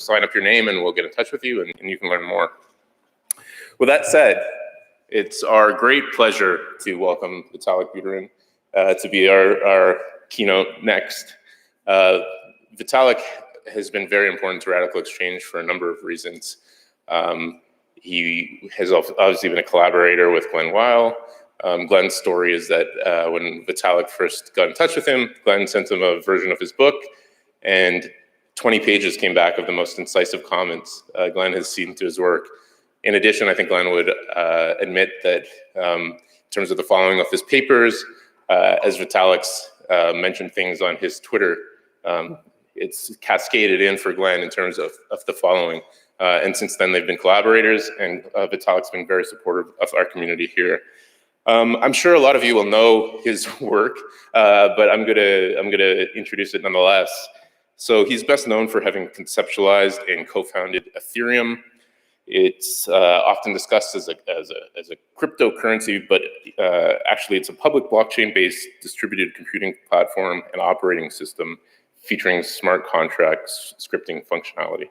sign up your name and we'll get in touch with you and you can learn more. With that said, it's our great pleasure to welcome Vitalik Buterin to be our keynote next. Vitalik has been very important to RadicalxChange for a number of reasons. He has obviously been a collaborator with Glenn Weil. Glenn's story is that when Vitalik first got in touch with him, Glenn sent him a version of his book, and 20 pages came back of the most incisive comments Glenn has seen to his work. In addition, I think Glenn would admit that in terms of the following of his papers, as Vitalik's mentioned things on his Twitter, it's cascaded in for Glenn in terms of the following. And since then, they've been collaborators, and Vitalik's been very supportive of our community here. I'm sure a lot of you will know his work, but I'm gonna introduce it nonetheless. So he's best known for having conceptualized and co-founded Ethereum. It's often discussed as a cryptocurrency, but actually it's a public blockchain-based distributed computing platform and operating system featuring smart contracts scripting functionality.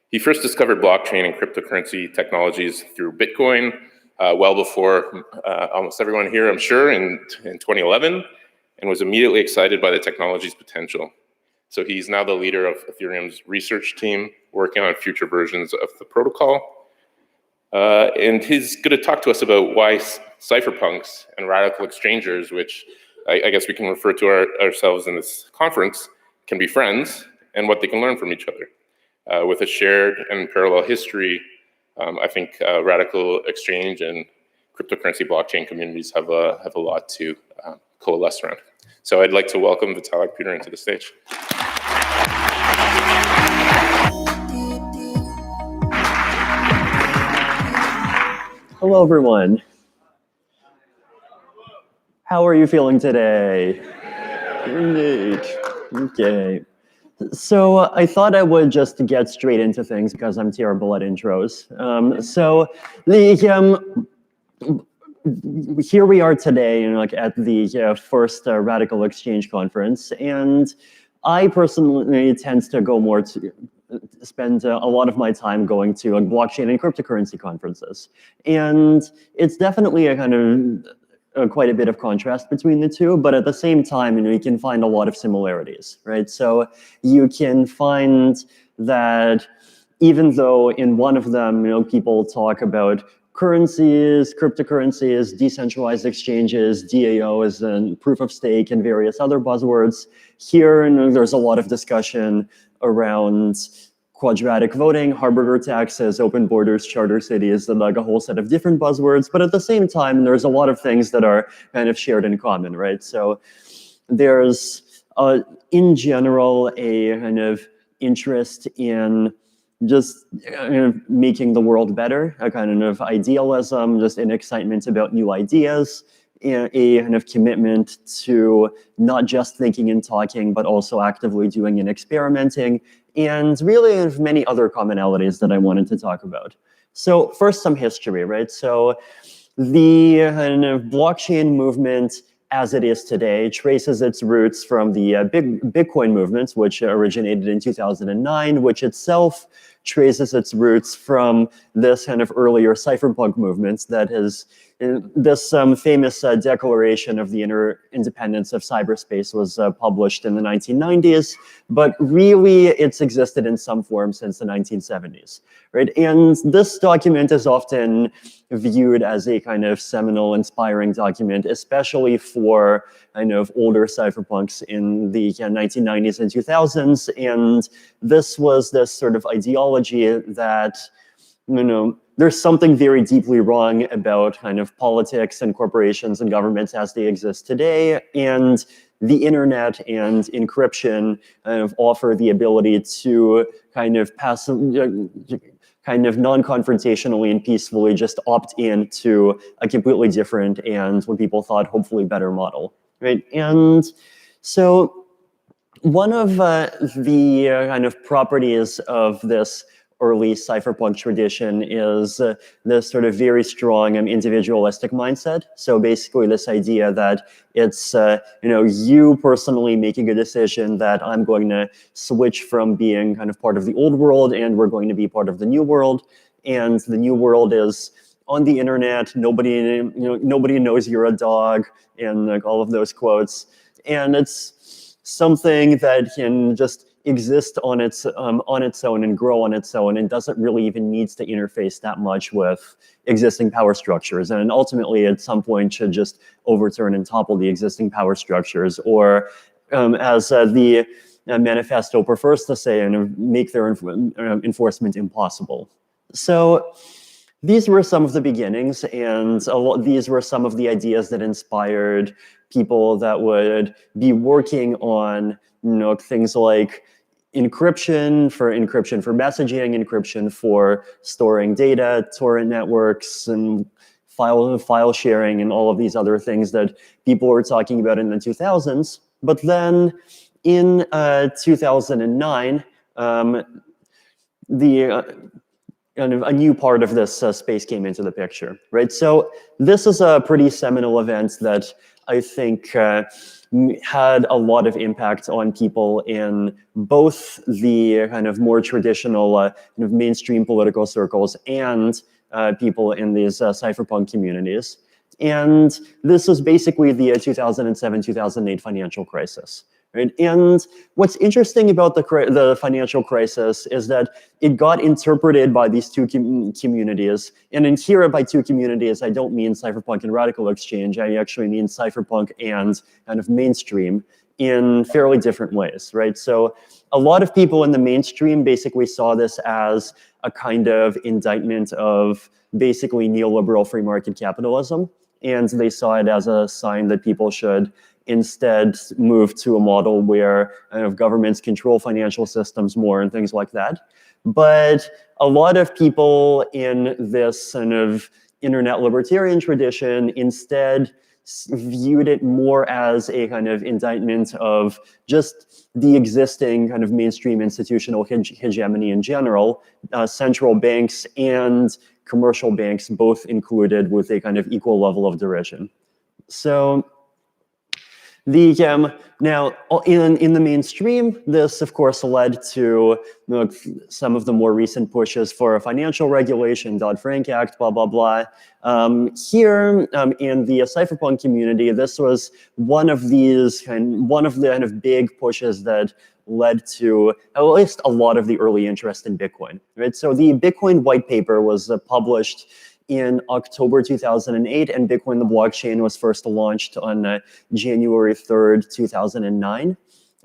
He first discovered blockchain and cryptocurrency technologies through Bitcoin, well before almost everyone here, I'm sure, in 2011, and was immediately excited by the technology's potential. So he's now the leader of Ethereum's research team, working on future versions of the protocol. And he's going to talk to us about why cypherpunks and radical exchangers, which I guess we can refer to ourselves in this conference, can be friends, and what they can learn from each other. With a shared and parallel history, I think RadicalxChange and cryptocurrency blockchain communities have a lot to coalesce around. So I'd like to welcome Vitalik Buterin to the stage. Hello, everyone. How are you feeling today? Great. Okay. So I thought I would just get straight into things because I'm terrible at intros. Here we are today, at the first RadicalxChange conference, and I personally tend to go more to spend a lot of my time going to blockchain and cryptocurrency conferences, and it's definitely a kind of quite a bit of contrast between the two, but at the same time, you can find a lot of similarities, right? So you can find that even though in one of them, people talk about currencies, cryptocurrencies, decentralized exchanges, DAOs, and proof of stake, and various other buzzwords, here there's a lot of discussion around quadratic voting, Harburger taxes, open borders, charter cities, and like a whole set of different buzzwords. But at the same time, there's a lot of things that are kind of shared in common, right? So there's, in general, a kind of interest in just making the world better, a kind of idealism, just an excitement about new ideas, a kind of commitment to not just thinking and talking, but also actively doing and experimenting, and really many other commonalities that I wanted to talk about. So first, some history, right? So the kind of blockchain movement as it is today traces its roots from the Bitcoin movement, which originated in 2009, which itself traces its roots from this kind of earlier cypherpunk movement that is this famous declaration of the independence of cyberspace was published in the 1990s, but really it's existed in some form since the 1970s, right? And this document is often viewed as a kind of seminal, inspiring document, especially for kind of older cypherpunks in the 1990s and 2000s. And this was this sort of ideology that, there's something very deeply wrong about kind of politics and corporations and governments as they exist today. And the internet and encryption kind of offer the ability to kind of non-confrontationally and peacefully just opt in to a completely different and what people thought hopefully better model, right? And so one of the kind of properties of this early cypherpunk tradition is this sort of very strong individualistic mindset. So basically this idea that it's you personally making a decision that I'm going to switch from being kind of part of the old world and we're going to be part of the new world. And the new world is on the internet. Nobody knows you're a dog, and like all of those quotes. And it's something that can just exist on its own and grow on its own, and doesn't really even needs to interface that much with existing power structures, and ultimately at some point should just overturn and topple the existing power structures, or as the manifesto prefers to say, and make their enforcement impossible. So these were some of the beginnings, and these were some of the ideas that inspired people that would be working on things like encryption for messaging, encryption for storing data, torrent networks, and file sharing, and all of these other things that people were talking about in the 2000s. But then in 2009, a new part of this space came into the picture, right? So this is a pretty seminal event that I think had a lot of impact on people in both the kind of more traditional kind of mainstream political circles and people in these cypherpunk communities. And this was basically the 2007-2008 financial crisis. Right? And what's interesting about the financial crisis is that it got interpreted by these two communities. And in here, by two communities, I don't mean cypherpunk and RadicalxChange. I actually mean cypherpunk and kind of mainstream in fairly different ways, right? So a lot of people in the mainstream basically saw this as a kind of indictment of basically neoliberal free market capitalism. And they saw it as a sign that people should instead move to a model where kind of governments control financial systems more and things like that. But a lot of people in this kind of internet libertarian tradition instead viewed it more as a kind of indictment of just the existing kind of mainstream institutional hegemony in general, central banks and commercial banks both included with a kind of equal level of derision. So now in the mainstream, this of course led to some of the more recent pushes for a financial regulation, Dodd-Frank Act, blah blah blah. Here in the cypherpunk community, this was one of the kind of big pushes that led to at least a lot of the early interest in Bitcoin. Right, so the Bitcoin white paper was published in October 2008, and Bitcoin the blockchain was first launched on January 3rd, 2009.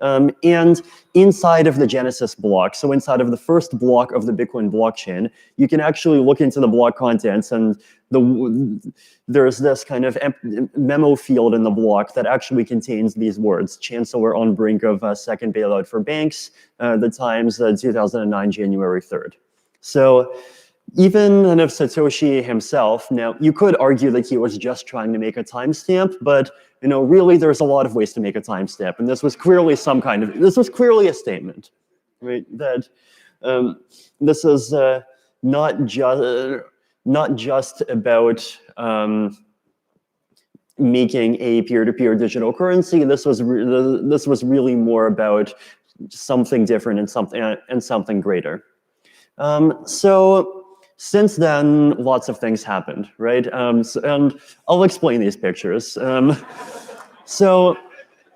And inside of the Genesis block, so inside of the first block of the Bitcoin blockchain, you can actually look into the block contents, and there's this kind of memo field in the block that actually contains these words: Chancellor on brink of second bailout for banks, the times 2009, January 3rd. So even kind of Satoshi himself, now you could argue that he was just trying to make a timestamp, but really there's a lot of ways to make a timestamp, and this was clearly a statement, right? That this is not just about making a peer-to-peer digital currency. This was really more about something different and something greater. So since then, lots of things happened, right? And I'll explain these pictures. So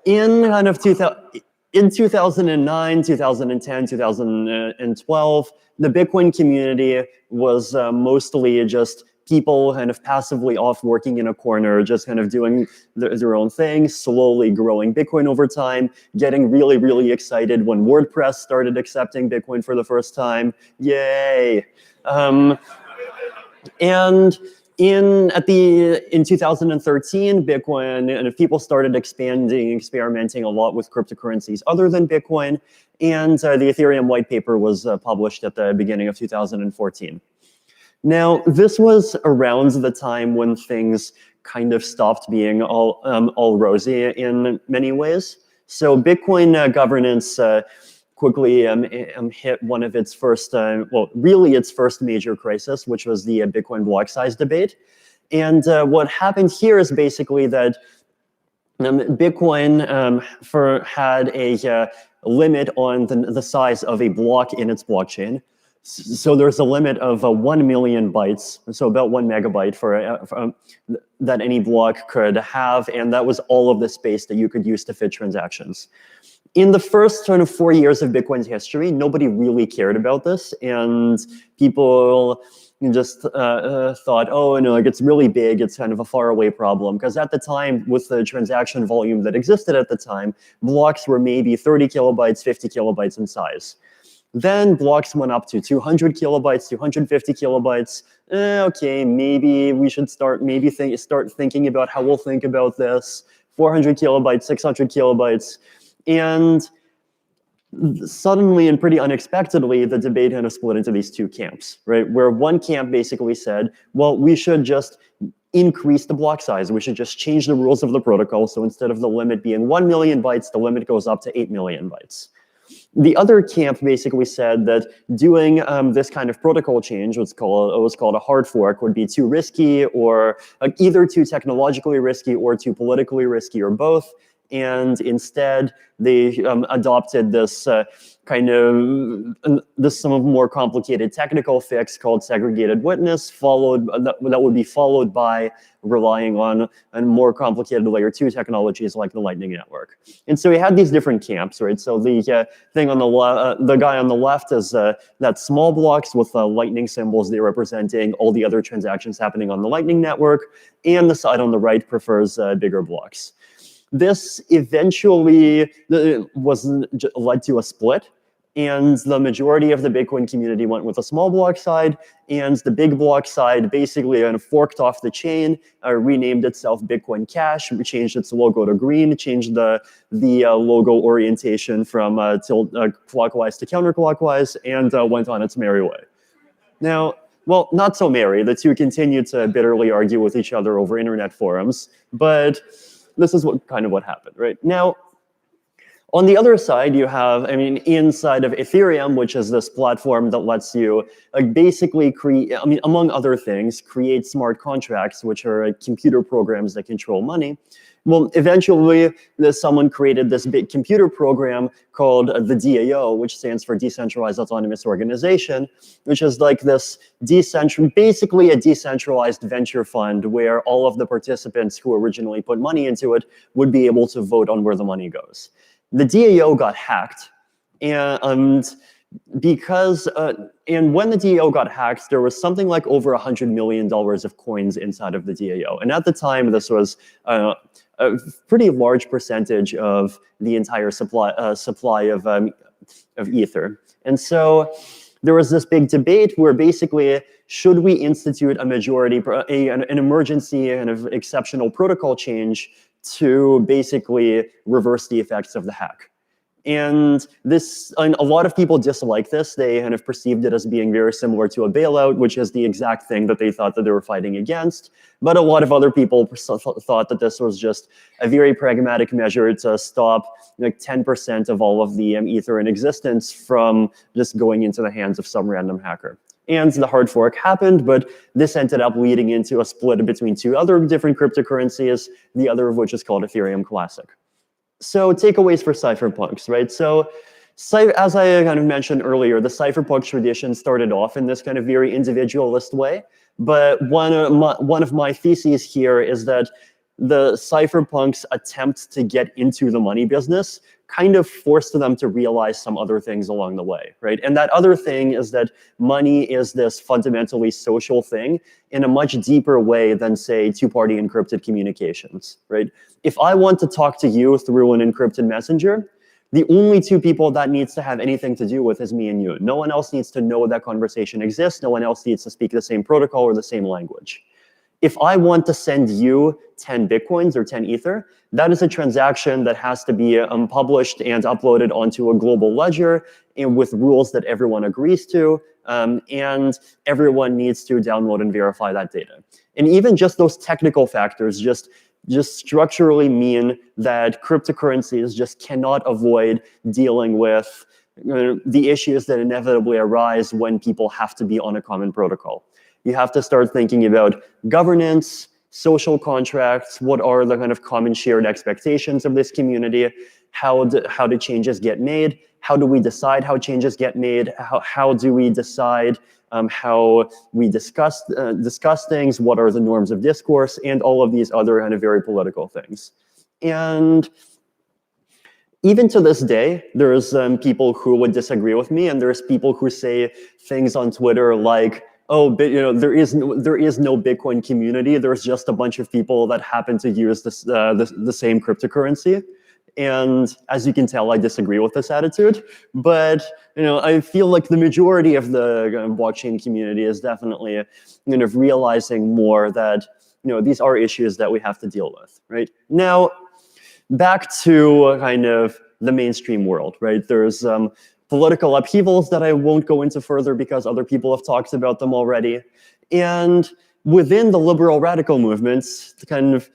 in kind of 2009, 2010, 2012, the Bitcoin community was mostly just people kind of passively off working in a corner, just kind of doing their own thing, slowly growing Bitcoin over time, getting really, really excited when WordPress started accepting Bitcoin for the first time. Yay! And in 2013, Bitcoin, and people started experimenting a lot with cryptocurrencies other than Bitcoin, and the Ethereum white paper was published at the beginning of 2014. Now, this was around the time when things kind of stopped being all rosy in many ways. So Bitcoin governance quickly hit one of its first, well, really its first major crisis, which was the Bitcoin block size debate. And what happened here is basically that Bitcoin had a limit on the size of a block in its blockchain. So there's a limit of 1 million bytes, so about 1 megabyte for that any block could have, and that was all of the space that you could use to fit transactions. In the first 4 years of Bitcoin's history, nobody really cared about this, and people just thought, oh, no, like it's really big, it's kind of a faraway problem. Because at the time, with the transaction volume that existed at the time, blocks were maybe 30 kilobytes, 50 kilobytes in size. Then blocks went up to 200 kilobytes, 250 kilobytes. Okay, maybe we should start thinking about how we'll think about this. 400 kilobytes, 600 kilobytes. And suddenly and pretty unexpectedly, the debate kind of split into these two camps, right? Where one camp basically said, well, we should just increase the block size. We should just change the rules of the protocol. So instead of the limit being 1 million bytes, the limit goes up to 8 million bytes. The other camp basically said that doing this kind of protocol change, what's called a hard fork, would be too risky, or either too technologically risky or too politically risky, or both. And instead, they adopted this some more complicated technical fix called segregated witness, that would be followed by relying on more complicated layer 2 technologies like the Lightning Network. And so we had these different camps, right? So the thing on the guy on the left is that small blocks with Lightning symbols, they're representing all the other transactions happening on the Lightning Network, and the side on the right prefers bigger blocks. This eventually led to a split, and the majority of the Bitcoin community went with the small block side, and the big block side basically kind of forked off the chain, renamed itself Bitcoin Cash, changed its logo to green, changed the logo orientation from clockwise to counterclockwise, and went on its merry way. Now, well, not so merry. The two continued to bitterly argue with each other over internet forums, but this is what happened, right? Now, on the other side, you have, inside of Ethereum, which is this platform that lets you basically create, among other things, create smart contracts, which are computer programs that control money. Well, eventually, someone created this big computer program called the DAO, which stands for Decentralized Autonomous Organization, which is like this basically a decentralized venture fund where all of the participants who originally put money into it would be able to vote on where the money goes. The DAO got hacked, and when the DAO got hacked, there was something like over $100 million of coins inside of the DAO. And at the time, this was a pretty large percentage of the entire supply of Ether. And so there was this big debate where basically, should we institute an emergency and an exceptional protocol change to basically reverse the effects of the hack? And a lot of people dislike this. They kind of perceived it as being very similar to a bailout, which is the exact thing that they thought that they were fighting against. But a lot of other people thought that this was just a very pragmatic measure to stop 10% of all of the Ether in existence from just going into the hands of some random hacker. And the hard fork happened, but this ended up leading into a split between two other different cryptocurrencies, the other of which is called Ethereum Classic. So takeaways for cypherpunks, right? So as I kind of mentioned earlier, the cypherpunk tradition started off in this kind of very individualist way. But one of my theses here is that the cypherpunks' attempt to get into the money business kind of forced them to realize some other things along the way, right? And that other thing is that money is this fundamentally social thing in a much deeper way than, say, two-party encrypted communications, right? If I want to talk to you through an encrypted messenger, the only two people that needs to have anything to do with is me and you. No one else needs to know that conversation exists. No one else needs to speak the same protocol or the same language. If I want to send you 10 Bitcoins or 10 Ether, that is a transaction that has to be published and uploaded onto a global ledger and with rules that everyone agrees to, and everyone needs to download and verify that data. And even just those technical factors just structurally mean that cryptocurrencies just cannot avoid dealing with the issues that inevitably arise when people have to be on a common protocol. You have to start thinking about governance, social contracts, what are the kind of common shared expectations of this community, how do changes get made, how do we decide how changes get made, how do we decide how we discuss things, what are the norms of discourse, and all of these other kind of very political things. And even to this day, there's people who would disagree with me, and there's people who say things on Twitter like, oh, but there is no Bitcoin community. There's just a bunch of people that happen to use this, the same cryptocurrency. And as you can tell, I disagree with this attitude. But I feel like the majority of the blockchain community is definitely realizing more that these are issues that we have to deal with. Right now, back to kind of the mainstream world. Right, there's political upheavals that I won't go into further because other people have talked about them already. And within the liberal radical movements, both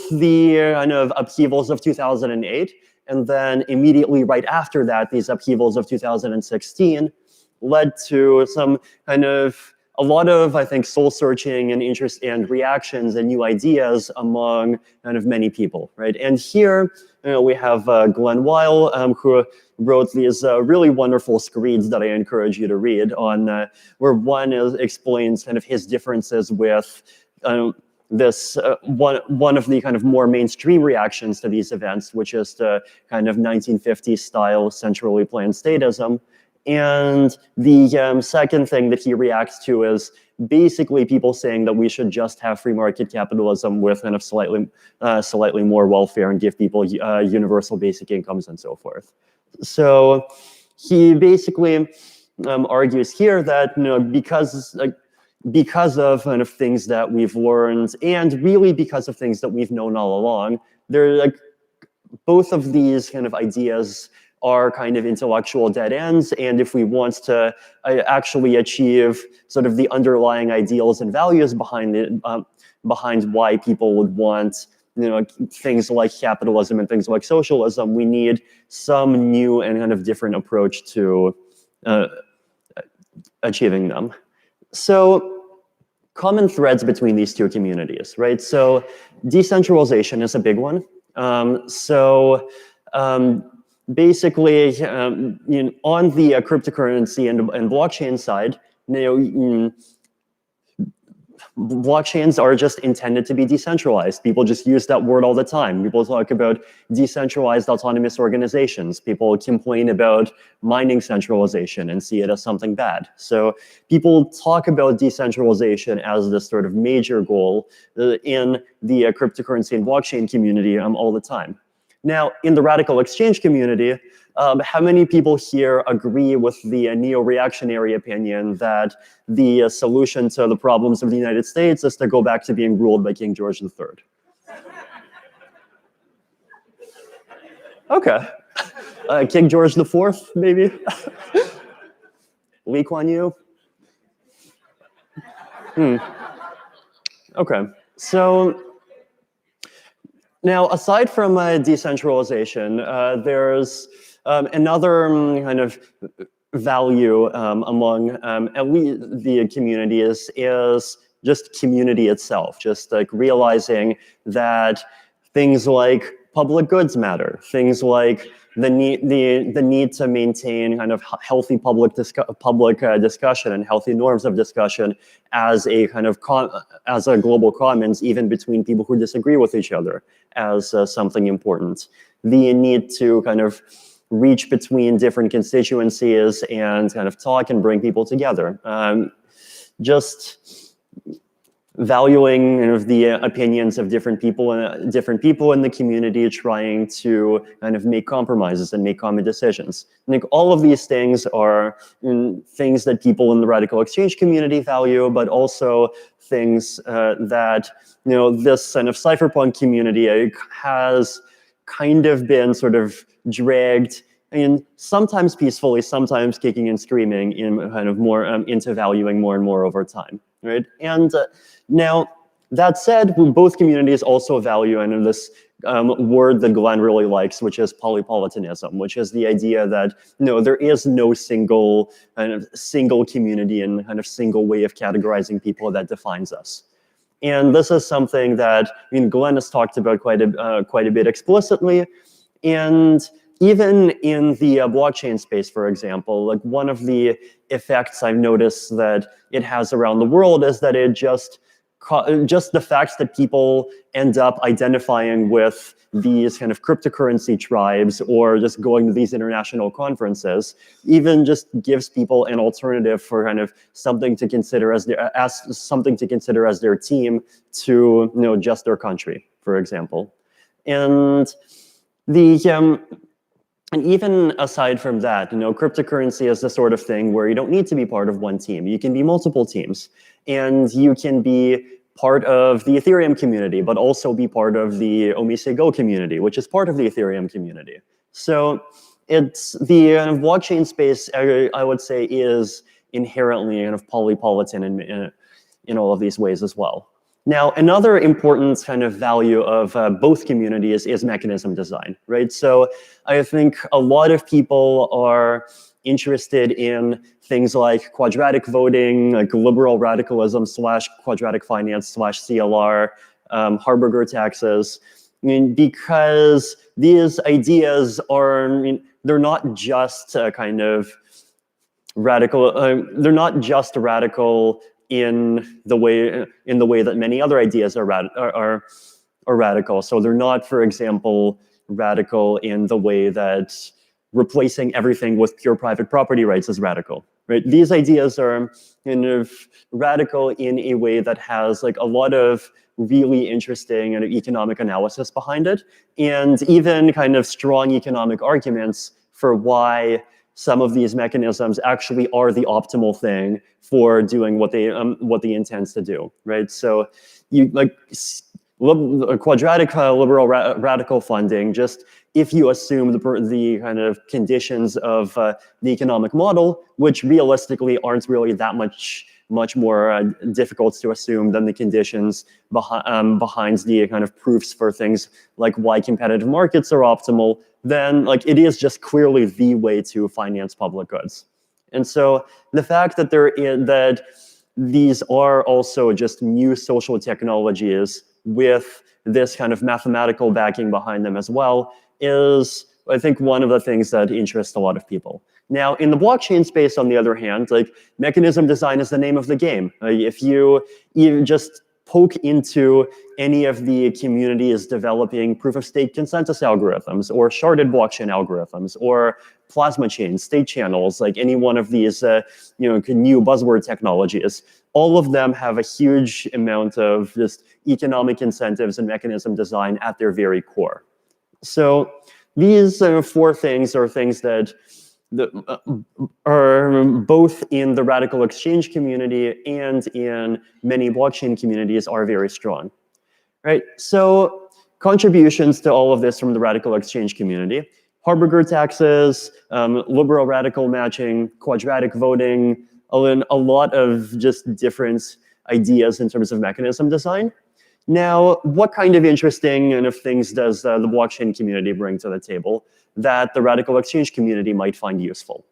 the kind of upheavals of 2008 and then immediately right after that, these upheavals of 2016 led to some a lot of, I think, soul searching and interest and reactions and new ideas among many people, right? And here we have Glenn Weil, who wrote these really wonderful screeds that I encourage you to read on, where one explains his differences with this one of the more mainstream reactions to these events, which is the 1950s style centrally planned statism. And the second thing that he reacts to is basically people saying that we should just have free market capitalism with slightly more welfare and give people universal basic incomes and so forth. So he basically argues here that because of things that we've learned and really because of things that we've known all along, both of these ideas are intellectual dead ends, and if we want to actually achieve the underlying ideals and values behind it, behind why people would want things like capitalism and things like socialism, we need some new and different approach to achieving them. So common threads between these two communities, right? So decentralization is a big one. Basically, on the cryptocurrency and blockchain side, blockchains are just intended to be decentralized. People just use that word all the time. People talk about decentralized autonomous organizations. People complain about mining centralization and see it as something bad. So people talk about decentralization as this major goal in the cryptocurrency and blockchain community all the time. Now, in the RadicalxChange community, how many people here agree with the neo-reactionary opinion that the solution to the problems of the United States is to go back to being ruled by King George III? Okay. King George IV, maybe? Lee Kuan Yew? Okay. So now, aside from decentralization, there's another value among at least the communities is just community itself, just realizing that things like public goods matter, things like the need to maintain healthy public discussion and healthy norms of discussion as a as a global commons, even between people who disagree with each other, as something important. The need to reach between different constituencies and talk and bring people together. Just valuing the opinions of different people in the community, trying to make compromises and make common decisions. I think all of these things are things that people in the RadicalxChange community value, but also things that this cypherpunk community has been dragged, sometimes peacefully, sometimes kicking and screaming, in more into valuing more and more over time, right? And now that said, both communities also value this word that Glenn really likes, which is polypolitanism, which is the idea that there is no single community and kind of single way of categorizing people that defines us. And this is something that Glenn has talked about quite a bit explicitly. And even in the blockchain space, for example, like one of the effects I've noticed that it has around the world is that it just the fact that people end up identifying with these kind of cryptocurrency tribes or just going to these international conferences even just gives people an alternative for kind of something to consider as their team to just their country, for example. And and even aside from that, cryptocurrency is the sort of thing where you don't need to be part of one team. You can be multiple teams, and you can be part of the Ethereum community, but also be part of the Omisego community, which is part of the Ethereum community. So it's the blockchain space, I would say, is inherently kind of polypolitan in all of these ways as well. Now, another important kind of value of both communities is mechanism design, right? So I think a lot of people are interested in things like quadratic voting, like liberal radicalism / quadratic finance / CLR, Harberger taxes, because these ideas are, they're not just kind of radical, they're not just radical in the way that many other ideas are radical. So they're not, for example, radical in the way that replacing everything with pure private property rights is radical, right? These ideas are kind of radical in a way that has like a lot of really interesting and economic analysis behind it, and even kind of strong economic arguments for why some of these mechanisms actually are the optimal thing for doing what they intends to do, right? So you like quadratic liberal radical funding, just if you assume the kind of conditions of the economic model, which realistically aren't really that much more difficult to assume than the conditions behind the kind of proofs for things like why competitive markets are optimal, then like it is just clearly the way to finance public goods. And so the fact that that these are also just new social technologies with this kind of mathematical backing behind them as well is, I think, one of the things that interests a lot of people. Now, in the blockchain space, on the other hand, like mechanism design is the name of the game. If you just poke into any of the communities developing proof-of-stake consensus algorithms or sharded blockchain algorithms or plasma chains, state channels, like any one of these new buzzword technologies, all of them have a huge amount of just economic incentives and mechanism design at their very core. So these four things are things that are both in the RadicalxChange community and in many blockchain communities are very strong, right? So contributions to all of this from the RadicalxChange community: Harberger taxes, liberal radical matching, quadratic voting, a lot of just different ideas in terms of mechanism design. Now, what kind of interesting and of things does the blockchain community bring to the table that the RadicalxChange community might find useful?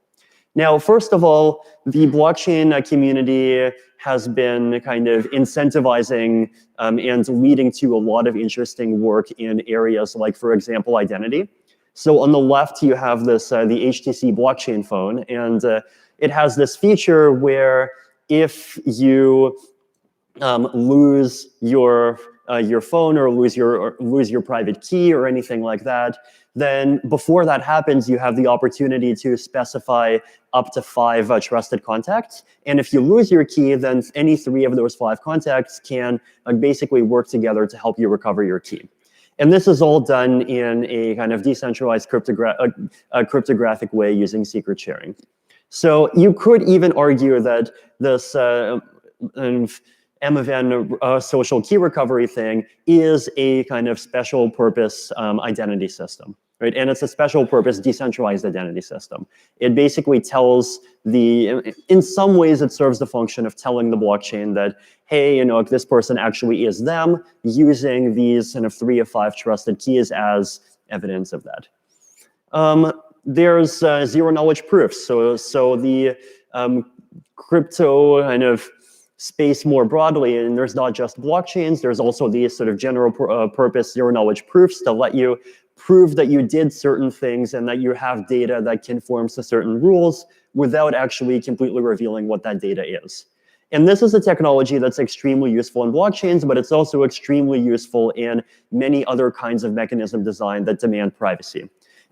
Now, first of all, the blockchain community has been kind of incentivizing and leading to a lot of interesting work in areas like, for example, identity. So on the left, you have this the HTC blockchain phone, and it has this feature where if you lose your phone or lose your private key or anything like that, then before that happens, you have the opportunity to specify up to 5 trusted contacts. And if you lose your key, then any 3 of those 5 contacts can basically work together to help you recover your key. And this is all done in a kind of decentralized cryptographic way using secret sharing. So you could even argue that this MFN social key recovery thing is a kind of special purpose identity system, right? And it's a special purpose decentralized identity system. It basically tells in some ways it serves the function of telling the blockchain that, hey, if this person actually is them, using these kind of 3 of 5 trusted keys as evidence of that. There's zero knowledge proofs. So the crypto kind of space more broadly, and there's not just blockchains, there's also these sort of general purpose zero knowledge proofs to let you prove that you did certain things and that you have data that conforms to certain rules without actually completely revealing what that data is. And this is a technology that's extremely useful in blockchains, but it's also extremely useful in many other kinds of mechanism design that demand privacy.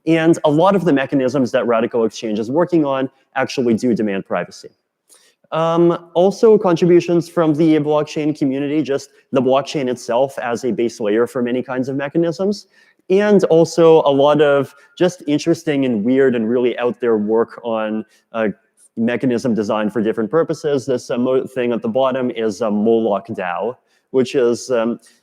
And a lot of the mechanisms that RadicalxChange is working on actually do demand privacy. Also contributions from the blockchain community, just the blockchain itself as a base layer for many kinds of mechanisms. And also a lot of just interesting and weird and really out there work on mechanism design for different purposes. This thing at the bottom is a Moloch DAO, which is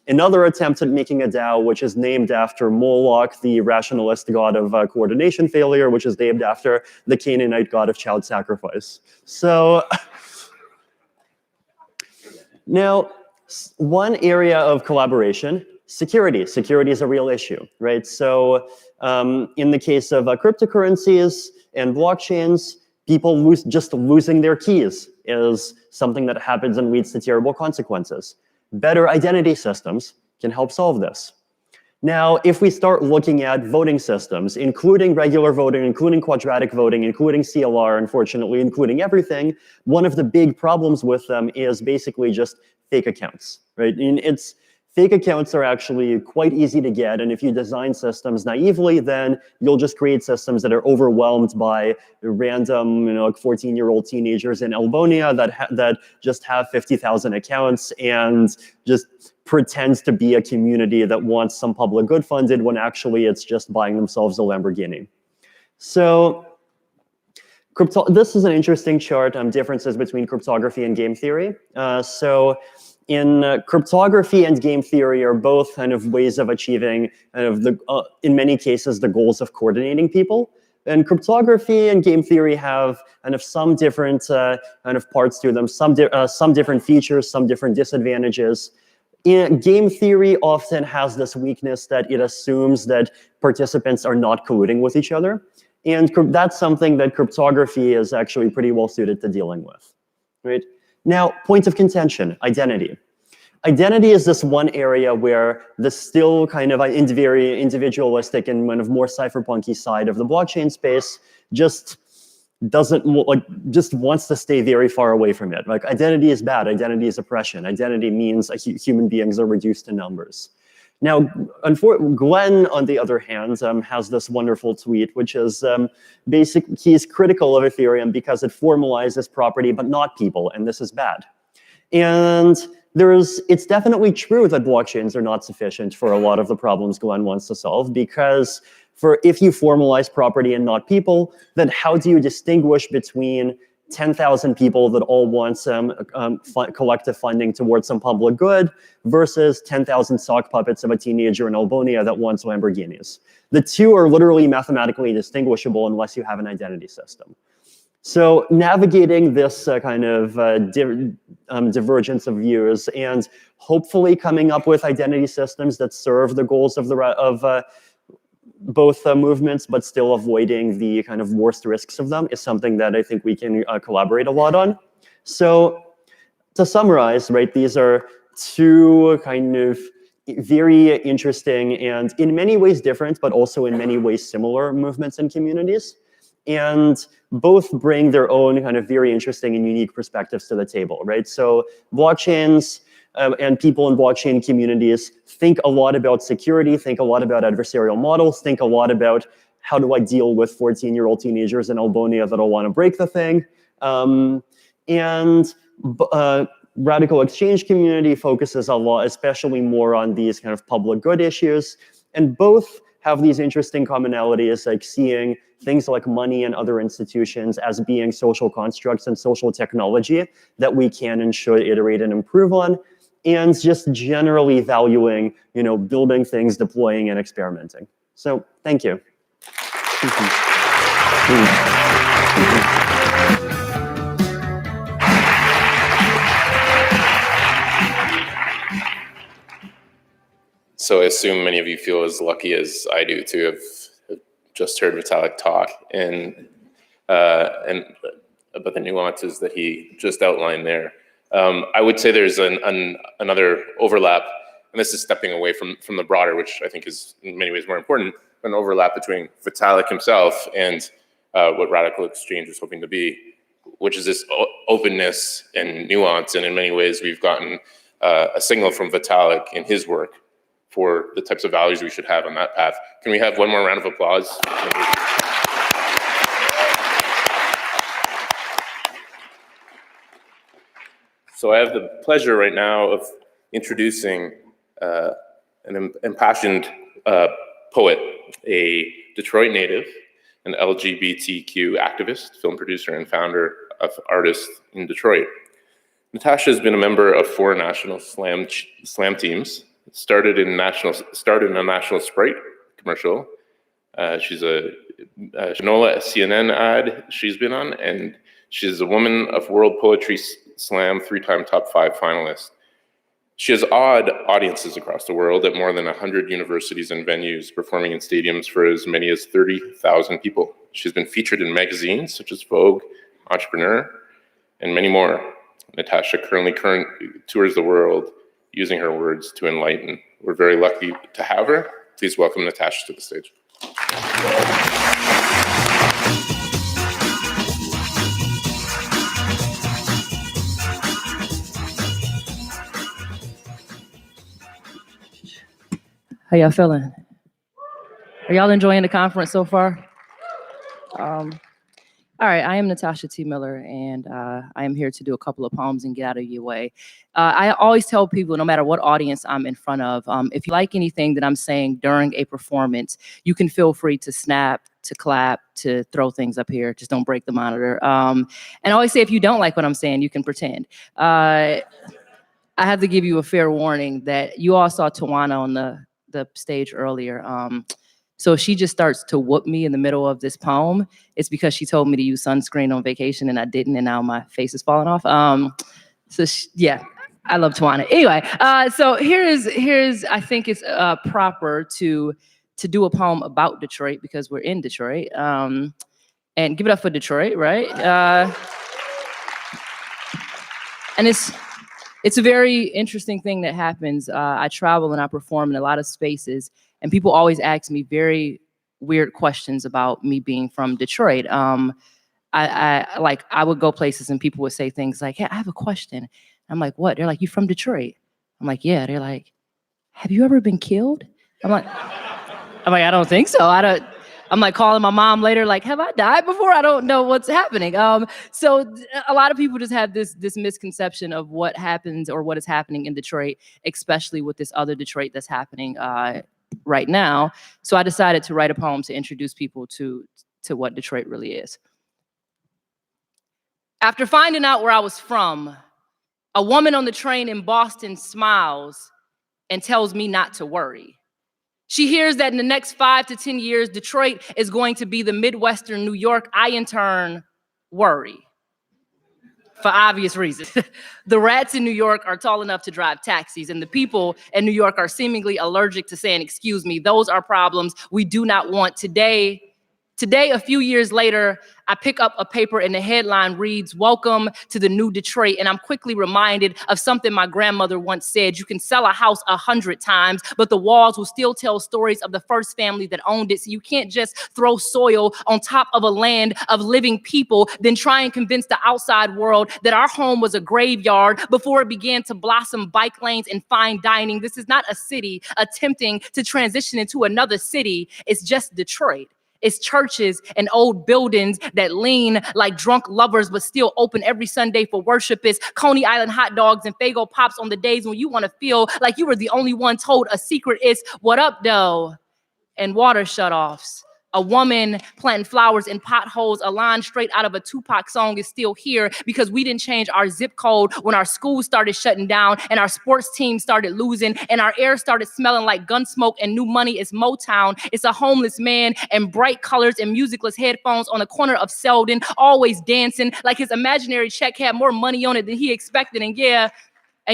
another attempt at making a DAO, which is named after Moloch, the rationalist god of coordination failure, which is named after the Canaanite god of child sacrifice. So now, one area of collaboration, security. Security is a real issue, right? So in the case of cryptocurrencies and blockchains, people losing their keys is something that happens and leads to terrible consequences. Better identity systems can help solve this. Now, if we start looking at voting systems, including regular voting, including quadratic voting, including CLR, unfortunately, including everything, one of the big problems with them is basically just fake accounts, right? And fake accounts are actually quite easy to get, and if you design systems naively, then you'll just create systems that are overwhelmed by random, like 14-year-old teenagers in Albonia that just have 50,000 accounts and just pretends to be a community that wants some public good funded when actually it's just buying themselves a Lamborghini. So this is an interesting chart on differences between cryptography and game theory. In cryptography and game theory are both kind of ways of achieving kind of in many cases, the goals of coordinating people. And cryptography and game theory have kind of some different kind of parts to them, some different features, some different disadvantages. Game theory often has this weakness that it assumes that participants are not colluding with each other. And that's something that cryptography is actually pretty well suited to dealing with, right? Now, point of contention, identity. Identity is this one area where the still kind of very individualistic and kind of more cypherpunky side of the blockchain space just wants to stay very far away from it. Like, identity is bad, identity is oppression, identity means human beings are reduced to numbers. Now, Glenn, on the other hand, has this wonderful tweet, which is he's critical of Ethereum because it formalizes property, but not people, and this is bad. And it's definitely true that blockchains are not sufficient for a lot of the problems Glenn wants to solve, because if you formalize property and not people, then how do you distinguish between 10,000 people that all want some collective funding towards some public good versus 10,000 sock puppets of a teenager in Albonia that wants Lamborghinis? The two are literally mathematically indistinguishable unless you have an identity system. So navigating this kind of divergence of views and hopefully coming up with identity systems that serve the goals of both movements, but still avoiding the kind of worst risks of them is something that I think we can collaborate a lot on. So to summarize, right, these are two kind of very interesting and in many ways different, but also in many ways similar movements and communities. And both bring their own kind of very interesting and unique perspectives to the table, right? So blockchains and people in blockchain communities think a lot about security, think a lot about adversarial models, think a lot about how do I deal with 14-year-old teenagers in Albonia that'll want to break the thing. RadicalxChange community focuses a lot, especially more on these kind of public good issues. And both have these interesting commonalities, like seeing things like money and other institutions as being social constructs and social technology that we can and should iterate and improve on, and just generally valuing, building things, deploying, and experimenting. So thank you. So I assume many of you feel as lucky as I do to have just heard Vitalik talk and about the nuances that he just outlined there. I would say there's another overlap, and this is stepping away from the broader, which I think is in many ways more important, an overlap between Vitalik himself and what RadicalxChange is hoping to be, which is this openness and nuance. And in many ways, we've gotten a signal from Vitalik in his work for the types of values we should have on that path. Can we have one more round of applause? So I have the pleasure right now of introducing an impassioned poet, a Detroit native, an LGBTQ activist, film producer, and founder of Artists in Detroit. Natasha has been a member of 4 national slam teams. Started in a National Sprite commercial. She's a Shinola CNN ad she's been on, and she's a Woman of World Poetry Slam 3-time top 5 finalist. She has awed audiences across the world at more than 100 universities and venues, performing in stadiums for as many as 30,000 people. She's been featured in magazines such as Vogue, Entrepreneur, and many more. Natasha currently tours the world using her words to enlighten. We're very lucky to have her. Please welcome Natasha to the stage. How y'all feeling? Are y'all enjoying the conference so far? All right, I am Natasha T. Miller, and I am here to do a couple of poems and get out of your way. I always tell people, no matter what audience I'm in front of, if you like anything that I'm saying during a performance, you can feel free to snap, to clap, to throw things up here. Just don't break the monitor. And I always say, if you don't like what I'm saying, you can pretend. I have to give you a fair warning that you all saw Tawana on the stage earlier. So if she just starts to whoop me in the middle of this poem, it's because she told me to use sunscreen on vacation and I didn't, and now my face is falling off. Yeah, I love Tawana. Anyway, so here's I think it's proper to do a poem about Detroit because we're in Detroit. And give it up for Detroit, right? And it's a very interesting thing that happens. I travel and I perform in a lot of spaces, and people always ask me very weird questions about me being from Detroit. I would go places and people would say things like, "Hey, I have a question." I'm like, "What?" They're like, "You from Detroit?" I'm like, "Yeah." They're like, "Have you ever been killed?" I'm like, "I don't think so." I'm like calling my mom later, like, "Have I died before? I don't know what's happening." So a lot of people just have this misconception of what happens or what is happening in Detroit, especially with this other Detroit that's happening right now. So I decided to write a poem to introduce people to what Detroit really is. After finding out where I was from, a woman on the train in Boston smiles and tells me not to worry. She hears that in the next 5 to 10 years, Detroit is going to be the Midwestern New York. I, in turn, worry. For obvious reasons. The rats in New York are tall enough to drive taxis, and the people in New York are seemingly allergic to saying, "Excuse me." Those are problems we do not want. Today, a few years later, I pick up a paper and the headline reads, "Welcome to the New Detroit." And I'm quickly reminded of something my grandmother once said: you can sell a house 100 times, but the walls will still tell stories of the first family that owned it. So you can't just throw soil on top of a land of living people, then try and convince the outside world that our home was a graveyard before it began to blossom bike lanes and fine dining. This is not a city attempting to transition into another city. It's just Detroit. It's churches and old buildings that lean like drunk lovers but still open every Sunday for worship. It's Coney Island hot dogs and Faygo Pops on the days when you want to feel like you were the only one told a secret. It's "What up, though?" and water shutoffs. A woman planting flowers in potholes, a line straight out of a Tupac song is still here because we didn't change our zip code when our schools started shutting down and our sports team started losing and our air started smelling like gun smoke and new money is Motown. It's a homeless man and bright colors and musicless headphones on the corner of Selden, always dancing like his imaginary check had more money on it than he expected. And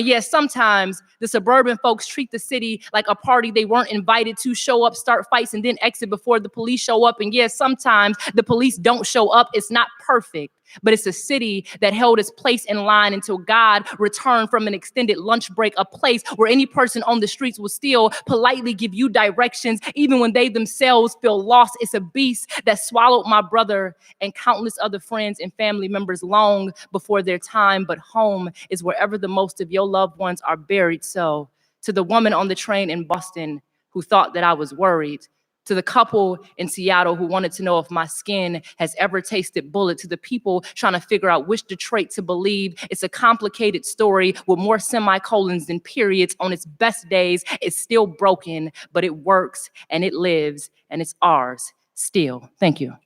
yes, sometimes the suburban folks treat the city like a party they weren't invited to, show up, start fights, and then exit before the police show up. And yes, sometimes the police don't show up. It's not perfect, but it's a city that held its place in line until God returned from an extended lunch break, a place where any person on the streets will still politely give you directions, even when they themselves feel lost. It's a beast that swallowed my brother and countless other friends and family members long before their time, but home is wherever the most of your loved ones are buried. So, to the woman on the train in Boston who thought that I was worried, to the couple in Seattle who wanted to know if my skin has ever tasted bullet, to the people trying to figure out which Detroit to believe. It's a complicated story with more semicolons than periods. On its best days, it's still broken, but it works and it lives and it's ours still. Thank you.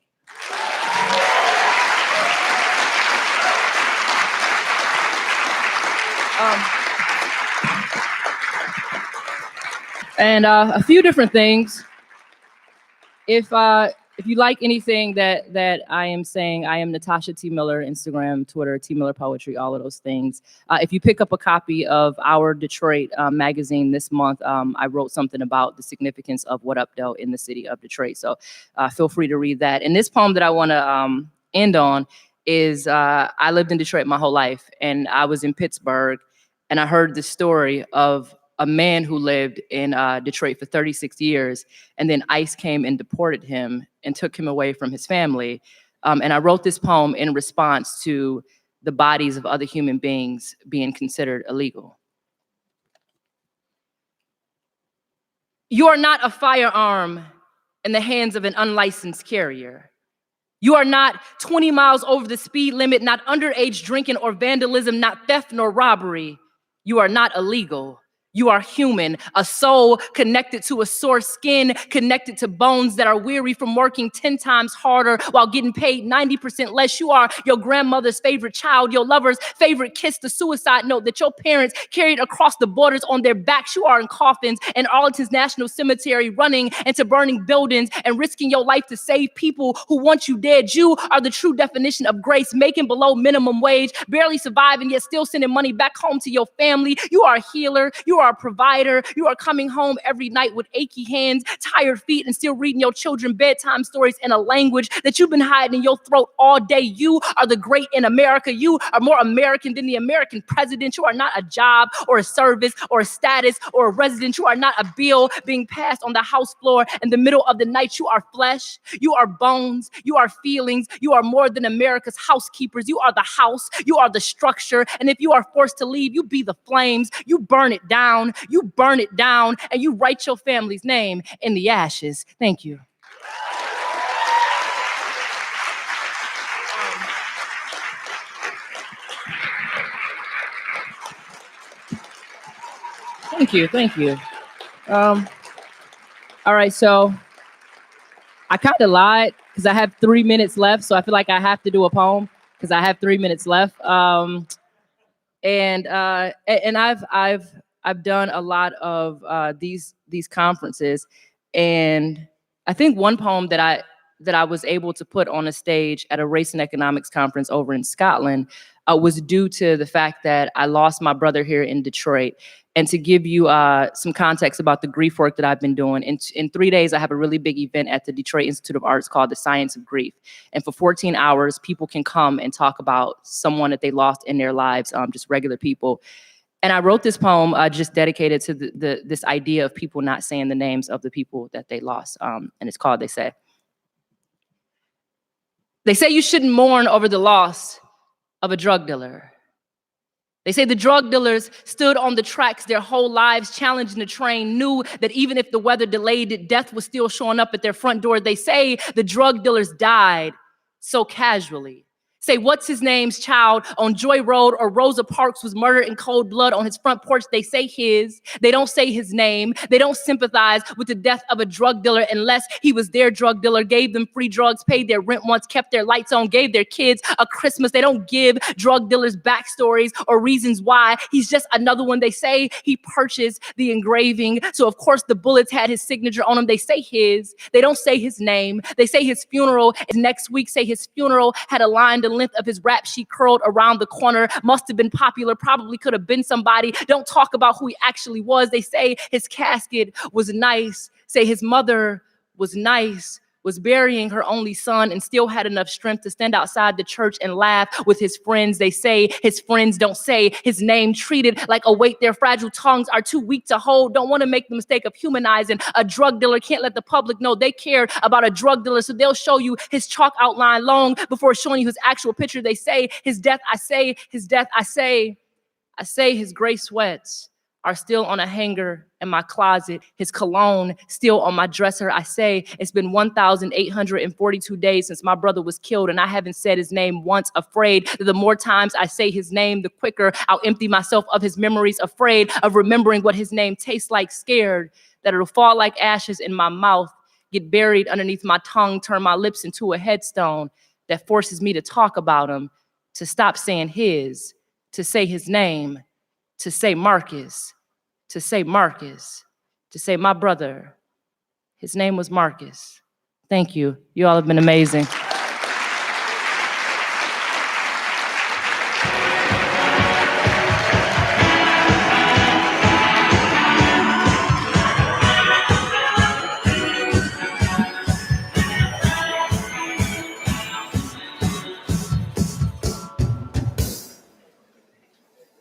And a few different things. If you like anything that I am saying, I am Natasha T. Miller, Instagram, Twitter, T. Miller Poetry, all of those things. If you pick up a copy of our Detroit magazine this month, I wrote something about the significance of What Up Though in the city of Detroit. So feel free to read that. And this poem that I want to end on is I lived in Detroit my whole life, and I was in Pittsburgh, and I heard the story of a man who lived in Detroit for 36 years, and then ICE came and deported him and took him away from his family. And I wrote this poem in response to the bodies of other human beings being considered illegal. You are not a firearm in the hands of an unlicensed carrier. You are not 20 miles over the speed limit, not underage drinking or vandalism, not theft nor robbery. You are not illegal. You are human, a soul connected to a sore skin, connected to bones that are weary from working 10 times harder while getting paid 90% less. You are your grandmother's favorite child, your lover's favorite kiss, the suicide note that your parents carried across the borders on their backs. You are in coffins in Arlington's National Cemetery, running into burning buildings and risking your life to save people who want you dead. You are the true definition of grace, making below minimum wage, barely surviving, yet still sending money back home to your family. You are a healer. You are a provider. You are coming home every night with achy hands, tired feet, and still reading your children bedtime stories in a language that you've been hiding in your throat all day. You are the great in America. You are more American than the American president. You are not a job or a service or a status or a resident. You are not a bill being passed on the House floor in the middle of the night. You are flesh. You are bones. You are feelings. You are more than America's housekeepers. You are the house. You are the structure. And if you are forced to leave, you be the flames. You burn it down. You burn it down, and you write your family's name in the ashes. Thank you. Thank you. All right, so I kind of lied because I have 3 minutes left, so I feel like I have to do a poem because I have 3 minutes left. And I've done a lot of these conferences, and I think one poem that I was able to put on a stage at a race and economics conference over in Scotland was due to the fact that I lost my brother here in Detroit. And to give you some context about the grief work that I've been doing, in 3 days, I have a really big event at the Detroit Institute of Arts called The Science of Grief. And for 14 hours, people can come and talk about someone that they lost in their lives, just regular people. And I wrote this poem just dedicated to this idea of people not saying the names of the people that they lost. And it's called, They Say you shouldn't mourn over the loss of a drug dealer. They say the drug dealers stood on the tracks their whole lives, challenging the train, knew that even if the weather delayed it, death was still showing up at their front door. They say the drug dealers died so casually. Say what's his name's child on Joy Road or Rosa Parks was murdered in cold blood on his front porch. They say his. They don't say his name. They don't sympathize with the death of a drug dealer unless he was their drug dealer, gave them free drugs, paid their rent once, kept their lights on, gave their kids a Christmas. They don't give drug dealers backstories or reasons why. He's just another one. They say he purchased the engraving. So of course the bullets had his signature on them. They say his. They don't say his name. They say his funeral is next week. Say his funeral had a line the length of his rap sheet curled around the corner. Must have been popular. Probably could have been somebody. Don't talk about who he actually was. They say his casket was nice. Say his mother was nice, was burying her only son and still had enough strength to stand outside the church and laugh with his friends. They say his friends don't say his name, treated like a weight their fragile tongues are too weak to hold. Don't want to make the mistake of humanizing a drug dealer. Can't let the public know they cared about a drug dealer, so they'll show you his chalk outline long before showing you his actual picture. They say his death, I say his death, I say his gray sweats are still on a hanger in my closet, his cologne still on my dresser. I say it's been 1,842 days since my brother was killed, and I haven't said his name once, afraid that the more times I say his name, the quicker I'll empty myself of his memories, afraid of remembering what his name tastes like, scared that it'll fall like ashes in my mouth, get buried underneath my tongue, turn my lips into a headstone that forces me to talk about him, to stop saying his, to say his name, to say Marcus, to say Marcus, to say my brother. His name was Marcus. Thank you. You all have been amazing.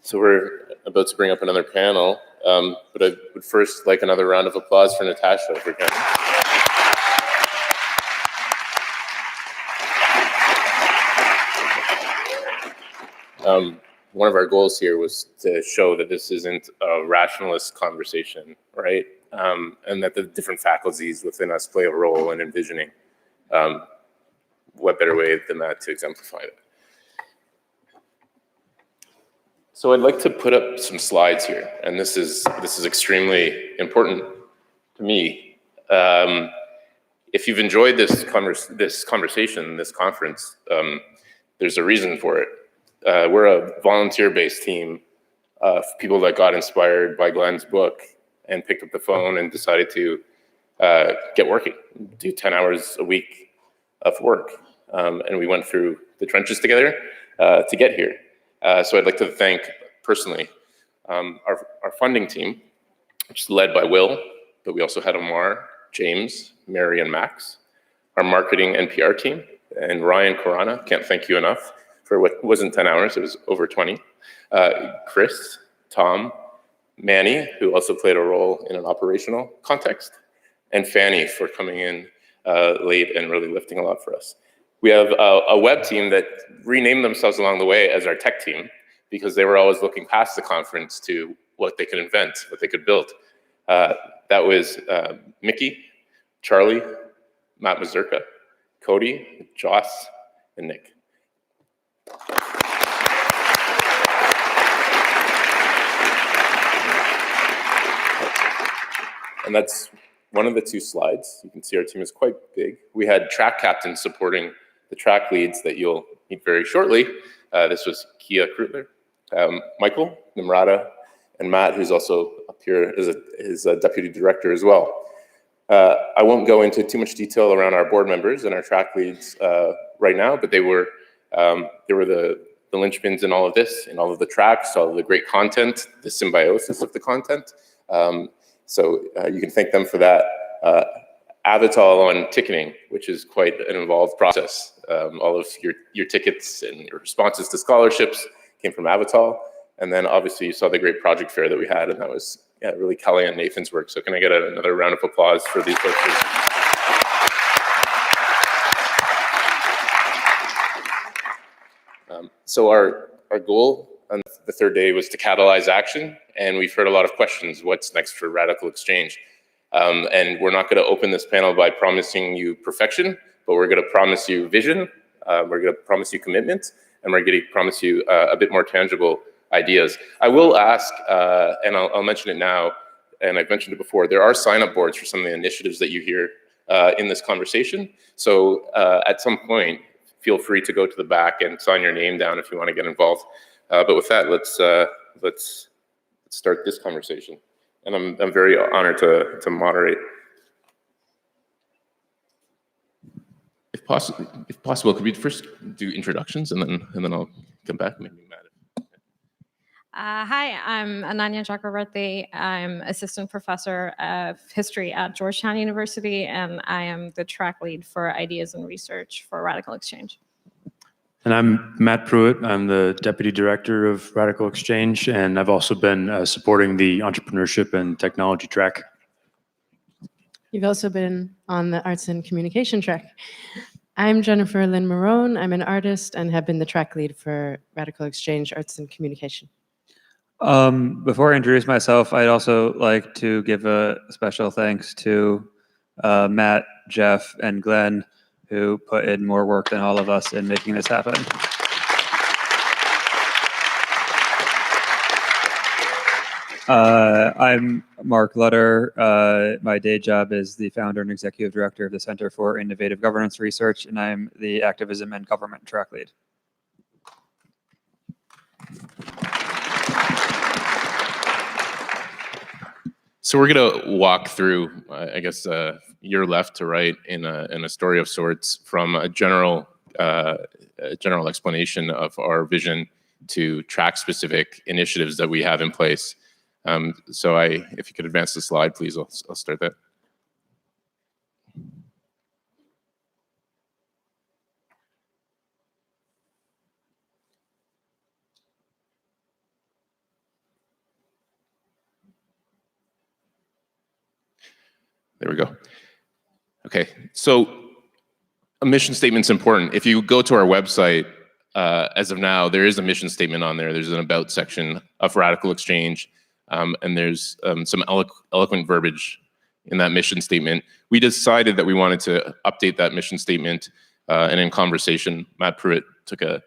So we're about to bring up another panel, but I would first like another round of applause for Natasha for coming. One of our goals here was to show that this isn't a rationalist conversation, right? And that the different faculties within us play a role in envisioning. What better way than that to exemplify it? So I'd like to put up some slides here, and this is extremely important to me. If you've enjoyed this conversation, this conference, there's a reason for it. We're a volunteer-based team of people that got inspired by Glenn's book and picked up the phone and decided to get working, do 10 hours a week of work, and we went through the trenches together to get here. So I'd like to thank personally our funding team, which is led by Will, but we also had Amar, James, Mary, and Max, our marketing and PR team, and Ryan Corana, can't thank you enough for what wasn't 10 hours, it was over 20. Chris, Tom, Manny, who also played a role in an operational context, and Fanny for coming in late and really lifting a lot for us. We have a web team that renamed themselves along the way as our tech team because they were always looking past the conference to what they could invent, what they could build. That was Mickey, Charlie, Matt Mazurka, Cody, Joss, and Nick. And that's one of the two slides. You can see our team is quite big. We had track captains supporting the track leads that you'll meet very shortly. This was Kia Krutler, Michael, Nimrata, and Matt, who's also up here as a deputy director as well. I won't go into too much detail around our board members and our track leads right now, but they were the linchpins in all of this, in all of the tracks, all of the great content, the symbiosis of the content. So you can thank them for that. Avatal on ticketing, which is quite an involved process. All of your tickets and your responses to scholarships came from Avatal. And then obviously you saw the great project fair that we had, and that was really Kelly and Nathan's work. So can I get another round of applause for these folks? So our goal on the third day was to catalyze action, and we've heard a lot of questions. What's next for RadicalxChange? And we're not going to open this panel by promising you perfection, but we're going to promise you vision, We're going to promise you commitment, and we're going to promise you a bit more tangible ideas. I will ask, and I'll mention it now, and I've mentioned it before, there are sign-up boards for some of the initiatives that you hear in this conversation. So at some point, feel free to go to the back and sign your name down if you want to get involved. But with that, let's start this conversation. And I'm very honored to moderate. If possible, could we first do introductions and then I'll come back. Maybe Matt. Hi, I'm Ananya Chakravarti. I'm assistant professor of history at Georgetown University, and I am the track lead for ideas and research for RadicalxChange. And I'm Matt Pruitt. I'm the deputy director of RadicalxChange, and I've also been supporting the entrepreneurship and technology track. You've also been on the arts and communication track. I'm Jennifer Lynn Marone. I'm an artist and have been the track lead for RadicalxChange Arts and Communication. Before I introduce myself, I'd also like to give a special thanks to Matt, Jeff, and Glenn, who put in more work than all of us in making this happen. I'm Mark Lutter. My day job is the founder and executive director of the Center for Innovative Governance Research, and I'm the Activism and Government track lead. So we're going to walk through, I guess, your left to right in a story of sorts, from a general explanation of our vision to track-specific initiatives that we have in place. So if you could advance the slide, please, I'll start that. There we go. Okay, so a mission statement's important. If you go to our website, as of now, there is a mission statement on there. There's an about section of RadicalxChange, and there's some eloquent verbiage in that mission statement. We decided that we wanted to update that mission statement, and in conversation, Matt Pruitt took a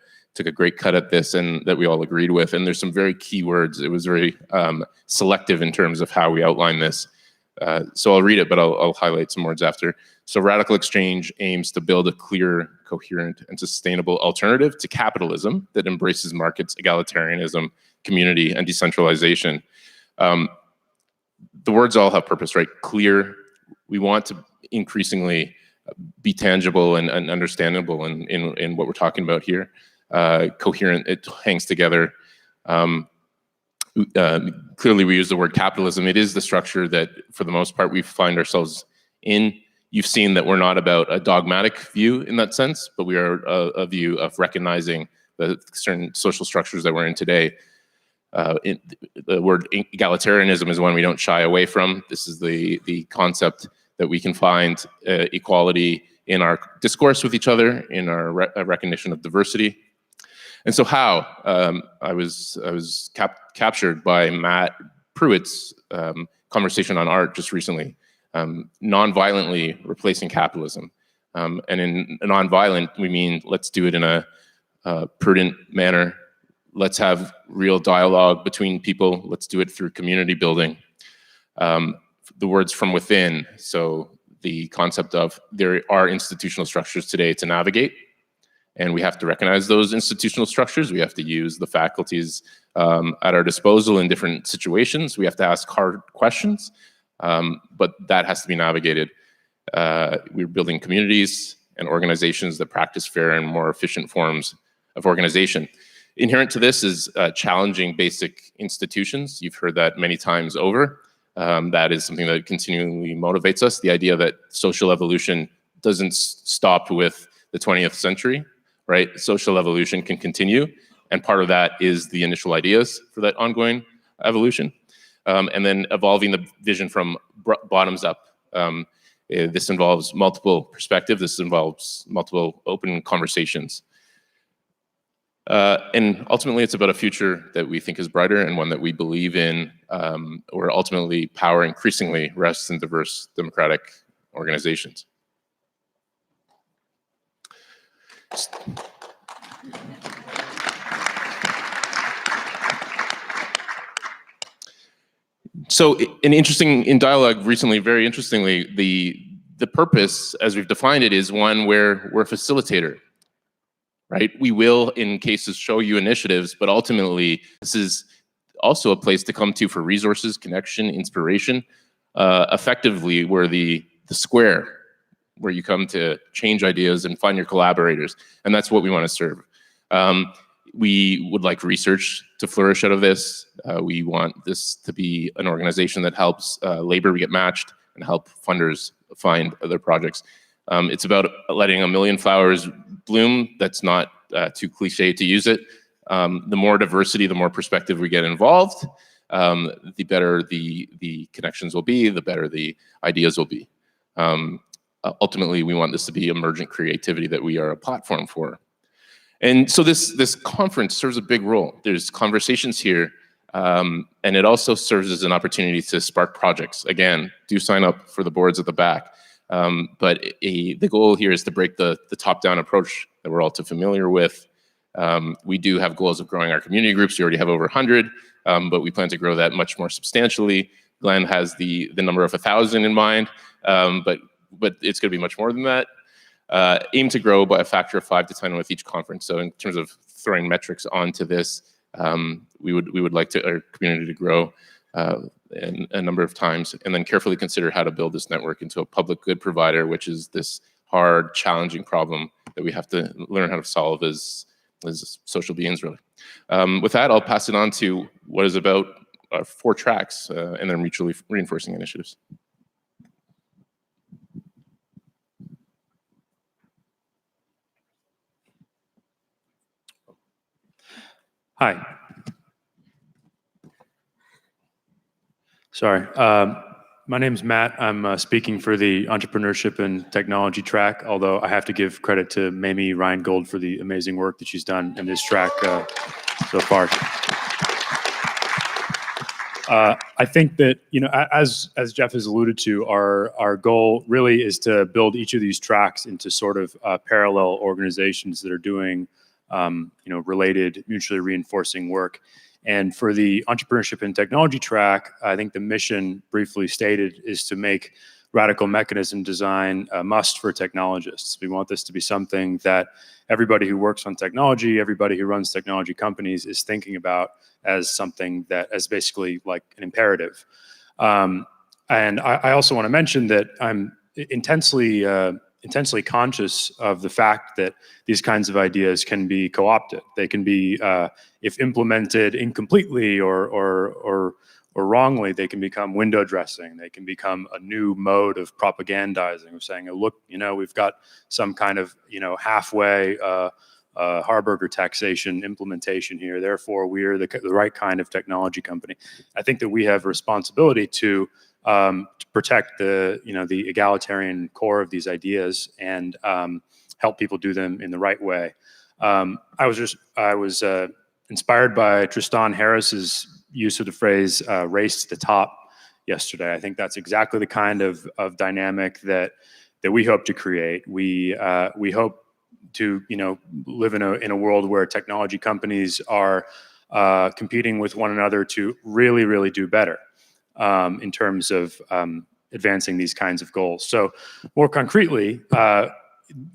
great cut at this, and that we all agreed with. And there's some very key words. It was very selective in terms of how we outline this. So I'll read it, but I'll highlight some words after. So RadicalxChange aims to build a clear, coherent, and sustainable alternative to capitalism that embraces markets, egalitarianism, community, and decentralization. The words all have purpose, right? Clear. We want to increasingly be tangible and understandable in what we're talking about here. Coherent, it hangs together. Clearly, we use the word capitalism. It is the structure that, for the most part, we find ourselves in. You've seen that we're not about a dogmatic view in that sense, but we are a view of recognizing the certain social structures that we're in today. The word egalitarianism is one we don't shy away from. This is the concept that we can find equality in our discourse with each other, in our recognition of diversity. And so how? I was captured by Matt Pruitt's conversation on art just recently, non-violently replacing capitalism. And in non-violent, we mean let's do it in a prudent manner. Let's have real dialogue between people. Let's do it through community building. The words from within, so the concept of there are institutional structures today to navigate, and we have to recognize those institutional structures. We have to use the faculties at our disposal in different situations. We have to ask hard questions, but that has to be navigated. We're building communities and organizations that practice fair and more efficient forms of organization. Inherent to this is challenging basic institutions. You've heard that many times over. That is something that continually motivates us. The idea that social evolution doesn't stop with the 20th century, right? Social evolution can continue, and part of that is the initial ideas for that ongoing evolution, and then evolving the vision from bottoms up. This involves multiple perspectives. This involves multiple open conversations. And ultimately, it's about a future that we think is brighter and one that we believe in, where ultimately power increasingly rests in diverse democratic organizations. So in dialogue recently, very interestingly, the purpose, as we've defined it, is one where we're a facilitator, right? We will, in cases, show you initiatives, but ultimately, this is also a place to come to for resources, connection, inspiration. Effectively, we're the square where you come to change ideas and find your collaborators, and that's what we want to serve. We would like research to flourish out of this. We want this to be an organization that helps labor get matched and help funders find other projects. It's about letting a million flowers bloom. That's not too cliche to use it. The more diversity, the more perspective we get involved, the better the connections will be, the better the ideas will be. Ultimately, we want this to be emergent creativity that we are a platform for. And so this conference serves a big role. There's conversations here, and it also serves as an opportunity to spark projects. Again, do sign up for the boards at the back. But the goal here is to break the top-down approach that we're all too familiar with. We do have goals of growing our community groups. We already have over 100, but we plan to grow that much more substantially. Glenn has the number of 1,000 in mind, but it's going to be much more than that. Aim to grow by a factor of 5 to 10 with each conference. So in terms of throwing metrics onto this, we would like our community to grow in a number of times, and then carefully consider how to build this network into a public good provider, which is this hard, challenging problem that we have to learn how to solve as social beings, really. With that, I'll pass it on to what is about 4 tracks and then mutually reinforcing initiatives. Hi. Sorry. My name's Matt. I'm speaking for the entrepreneurship and technology track, although I have to give credit to Mamie Reingold for the amazing work that she's done in this track so far. I think that, as Jeff has alluded to, our goal really is to build each of these tracks into sort of parallel organizations that are doing related, mutually reinforcing work. And for the entrepreneurship and technology track, I think the mission, briefly stated, is to make radical mechanism design a must for technologists. We want this to be something that everybody who works on technology, everybody who runs technology companies is thinking about as something that as basically like an imperative. And I also want to mention that I'm intensely conscious of the fact that these kinds of ideas can be co-opted. They can be, if implemented incompletely or wrongly, they can become window dressing. They can become a new mode of propagandizing, of saying, oh, look, we've got some kind of, halfway Harburger taxation implementation here. Therefore, we're the right kind of technology company. I think that we have a responsibility to protect the egalitarian core of these ideas and help people do them in the right way. I was inspired by Tristan Harris's use of the phrase "race to the top" yesterday. I think that's exactly the kind of dynamic that we hope to create. We hope to live in a world where technology companies are competing with one another to really do better. In terms of advancing these kinds of goals. So more concretely,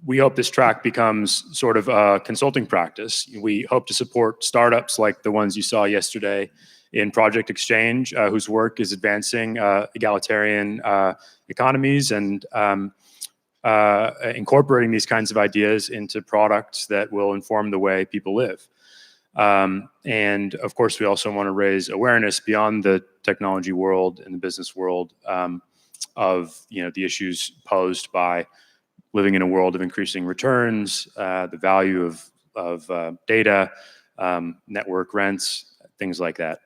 we hope this track becomes sort of a consulting practice. We hope to support startups like the ones you saw yesterday in Project Exchange, whose work is advancing egalitarian economies and incorporating these kinds of ideas into products that will inform the way people live. And of course, we also want to raise awareness beyond the technology world and the business world of the issues posed by living in a world of increasing returns, the value of data, network rents, things like that.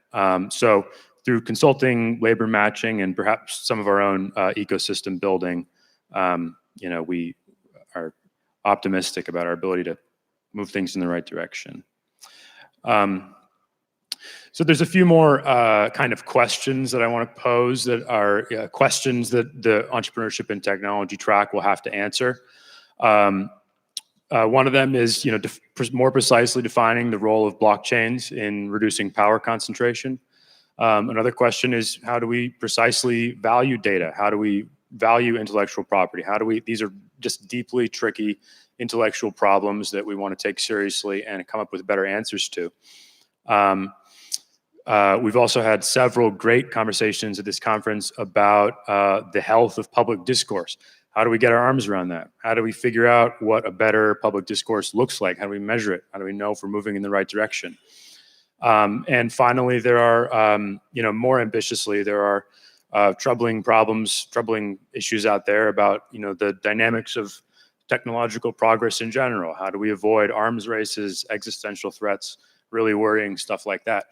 So through consulting, labor matching, and perhaps some of our own ecosystem building, we are optimistic about our ability to move things in the right direction. So there's a few more kind of questions that I want to pose that are questions that the entrepreneurship and technology track will have to answer. One of them is, more precisely defining the role of blockchains in reducing power concentration. Another question is, how do we precisely value data? How do we value intellectual property? These are just deeply tricky intellectual problems that we want to take seriously and come up with better answers to. We've also had several great conversations at this conference about the health of public discourse. How do we get our arms around that? How do we figure out what a better public discourse looks like? How do we measure it? How do we know if we're moving in the right direction? And finally, there are, more ambitiously, there are troubling problems, troubling issues out there about, the dynamics of technological progress in general. How do we avoid arms races, existential threats, really worrying stuff like that?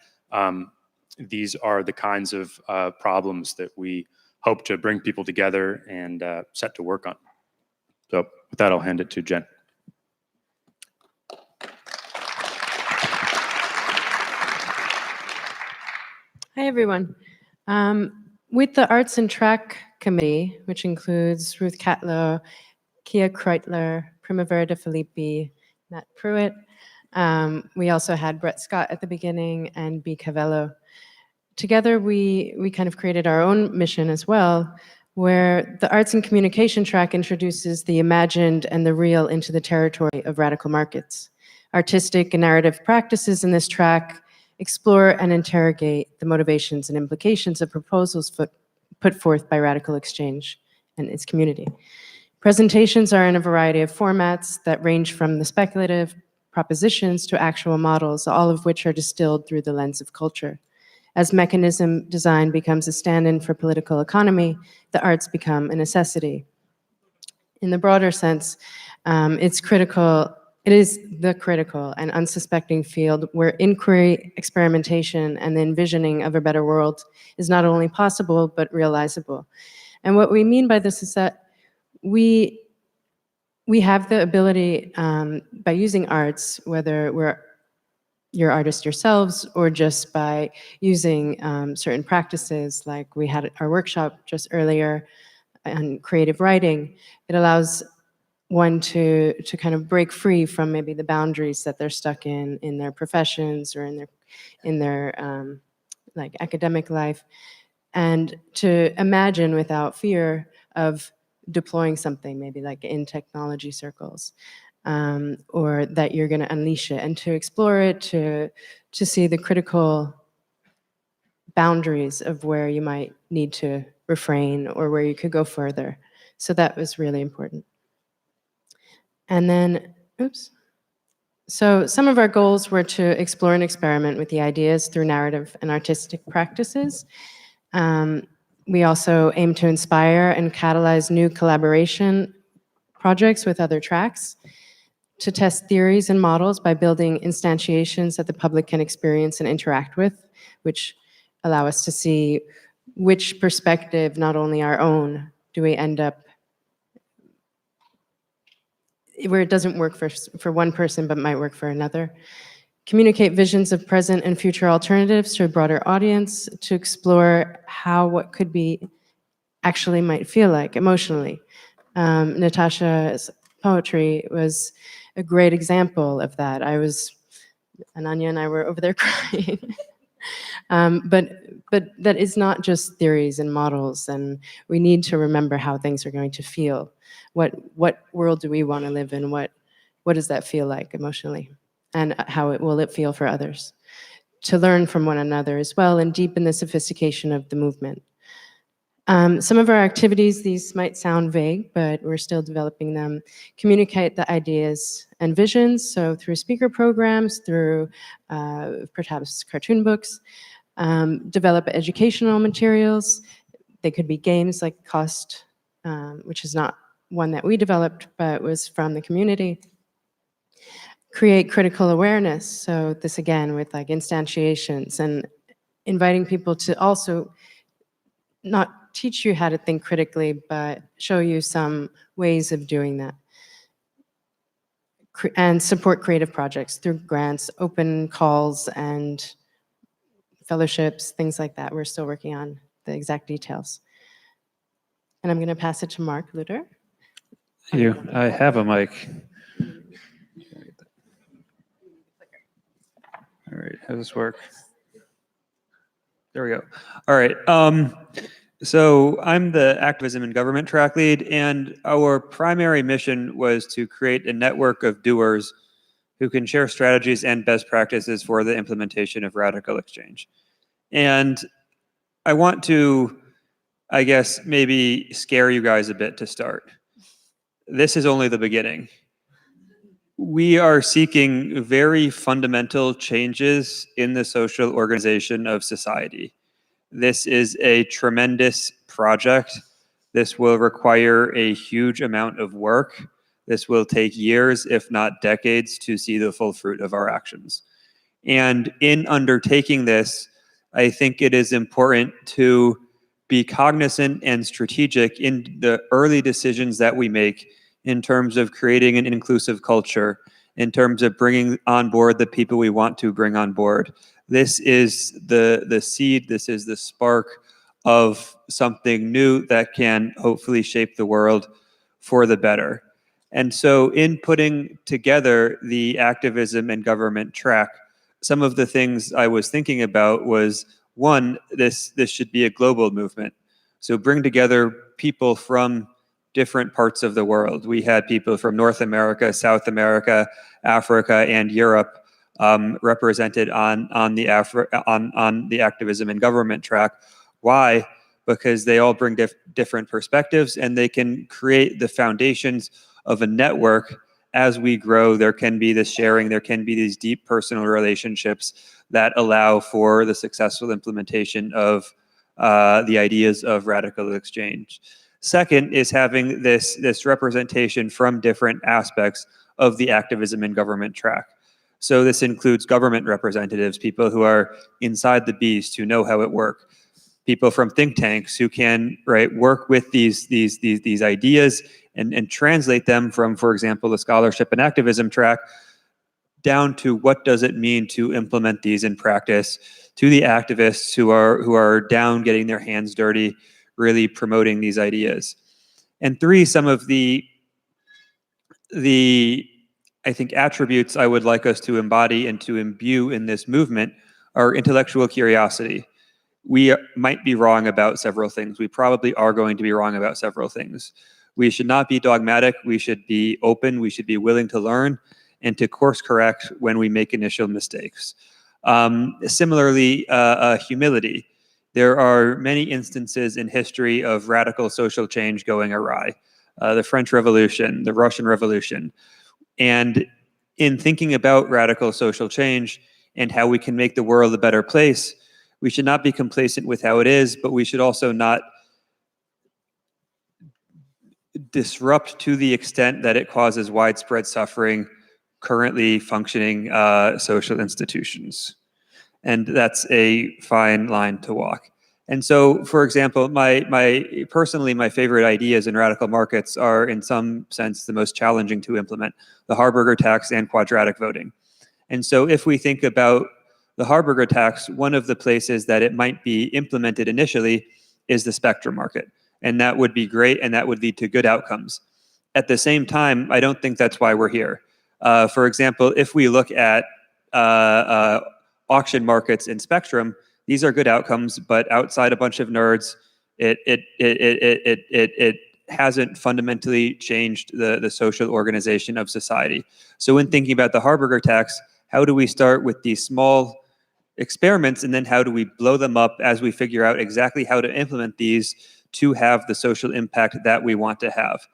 These are the kinds of problems that we hope to bring people together and set to work on. So with that, I'll hand it to Jen. Hi, everyone. With the Arts and Track Committee, which includes Ruth Catlow, Kia Kreutler, Primavera de Filippi, Matt Pruitt. We also had Brett Scott at the beginning and B. Cavello. Together, we kind of created our own mission as well, where the Arts and Communication track introduces the imagined and the real into the territory of radical markets. Artistic and narrative practices in this track explore and interrogate the motivations and implications of proposals put forth by RadicalxChange and its community. Presentations are in a variety of formats that range from the speculative propositions to actual models, all of which are distilled through the lens of culture. As mechanism design becomes a stand-in for political economy, the arts become a necessity. In the broader sense, it is the critical and unsuspecting field where inquiry, experimentation, and the envisioning of a better world is not only possible, but realizable. And what we mean by this is that we have the ability, by using arts, whether you're artists yourselves or just by using certain practices, like we had our workshop just earlier on creative writing, it allows one to kind of break free from maybe the boundaries that they're stuck in their professions or in their like academic life, and to imagine without fear of deploying something, maybe like in technology circles, or that you're going to unleash it, and to explore it, to see the critical boundaries of where you might need to refrain or where you could go further. So that was really important. And then, so some of our goals were to explore and experiment with the ideas through narrative and artistic practices. We also aim to inspire and catalyze new collaboration projects with other tracks, to test theories and models by building instantiations that the public can experience and interact with, which allow us to see which perspective, not only our own, do we end up where it doesn't work for one person but might work for another. Communicate visions of present and future alternatives to a broader audience, to explore how what could be actually might feel like emotionally. Natasha's poetry was a great example of that. Ananya and I were over there crying. But that is not just theories and models, and we need to remember how things are going to feel. What world do we want to live in? What does that feel like emotionally? And how will it feel for others? To learn from one another as well and deepen the sophistication of the movement. Some of our activities, these might sound vague, but we're still developing them. Communicate the ideas and visions, so through speaker programs, through perhaps cartoon books. Develop educational materials. They could be games like Cost, which is not one that we developed, but was from the community. Create critical awareness. So this again with like instantiations and inviting people to also not teach you how to think critically, but show you some ways of doing that. And support creative projects through grants, open calls, and fellowships, things like that. We're still working on the exact details. And I'm going to pass it to Mark Lutter. I have a mic. right, how does this work? There we go. All right. So I'm the Activism and Government track lead, and our primary mission was to create a network of doers who can share strategies and best practices for the implementation of RadicalxChange. And I want to, I guess, maybe scare you guys a bit to start. This is only the beginning. We are seeking very fundamental changes in the social organization of society. This is a tremendous project. This will require a huge amount of work. This will take years, if not decades, to see the full fruit of our actions. And in undertaking this, I think it is important to be cognizant and strategic in the early decisions that we make in terms of creating an inclusive culture, in terms of bringing on board the people we want to bring on board. This is the seed, this is the spark of something new that can hopefully shape the world for the better. And so in putting together the activism and government track, some of the things I was thinking about was, one, this should be a global movement. So bring together people from different parts of the world. We had people from North America, South America, Africa, and Europe represented on the activism and government track. Why? Because they all bring different perspectives, and they can create the foundations of a network. As we grow, there can be this sharing, there can be these deep personal relationships that allow for the successful implementation of the ideas of RadicalxChange. Second is having this representation from different aspects of the activism and government track. So this includes government representatives, people who are inside the beast, who know how it works, people from think tanks who can work with these ideas and translate them from, for example, the scholarship and activism track down to what does it mean to implement these in practice, to the activists who are down getting their hands dirty, really promoting these ideas. And three, some of the I think attributes I would like us to embody and to imbue in this movement are intellectual curiosity. We might be wrong about several things. We probably are going to be wrong about several things. We should not be dogmatic. We should be open. We should be willing to learn and to course correct when we make initial mistakes. Similarly, humility. There are many instances in history of radical social change going awry. The French Revolution, the Russian Revolution. And in thinking about radical social change and how we can make the world a better place, we should not be complacent with how it is, but we should also not disrupt to the extent that it causes widespread suffering currently functioning social institutions. And that's a fine line to walk. And so, for example, personally, my favorite ideas in radical markets are, in some sense, the most challenging to implement: the Harburger tax and quadratic voting. And so if we think about the Harburger tax, one of the places that it might be implemented initially is the spectrum market. And that would be great, and that would lead to good outcomes. At the same time, I don't think that's why we're here. For example, if we look at auction markets in spectrum, these are good outcomes, but outside a bunch of nerds, it hasn't fundamentally changed the social organization of society. So when thinking about the Harburger tax, how do we start with these small experiments, and then how do we blow them up as we figure out exactly how to implement these to have the social impact that we want to have?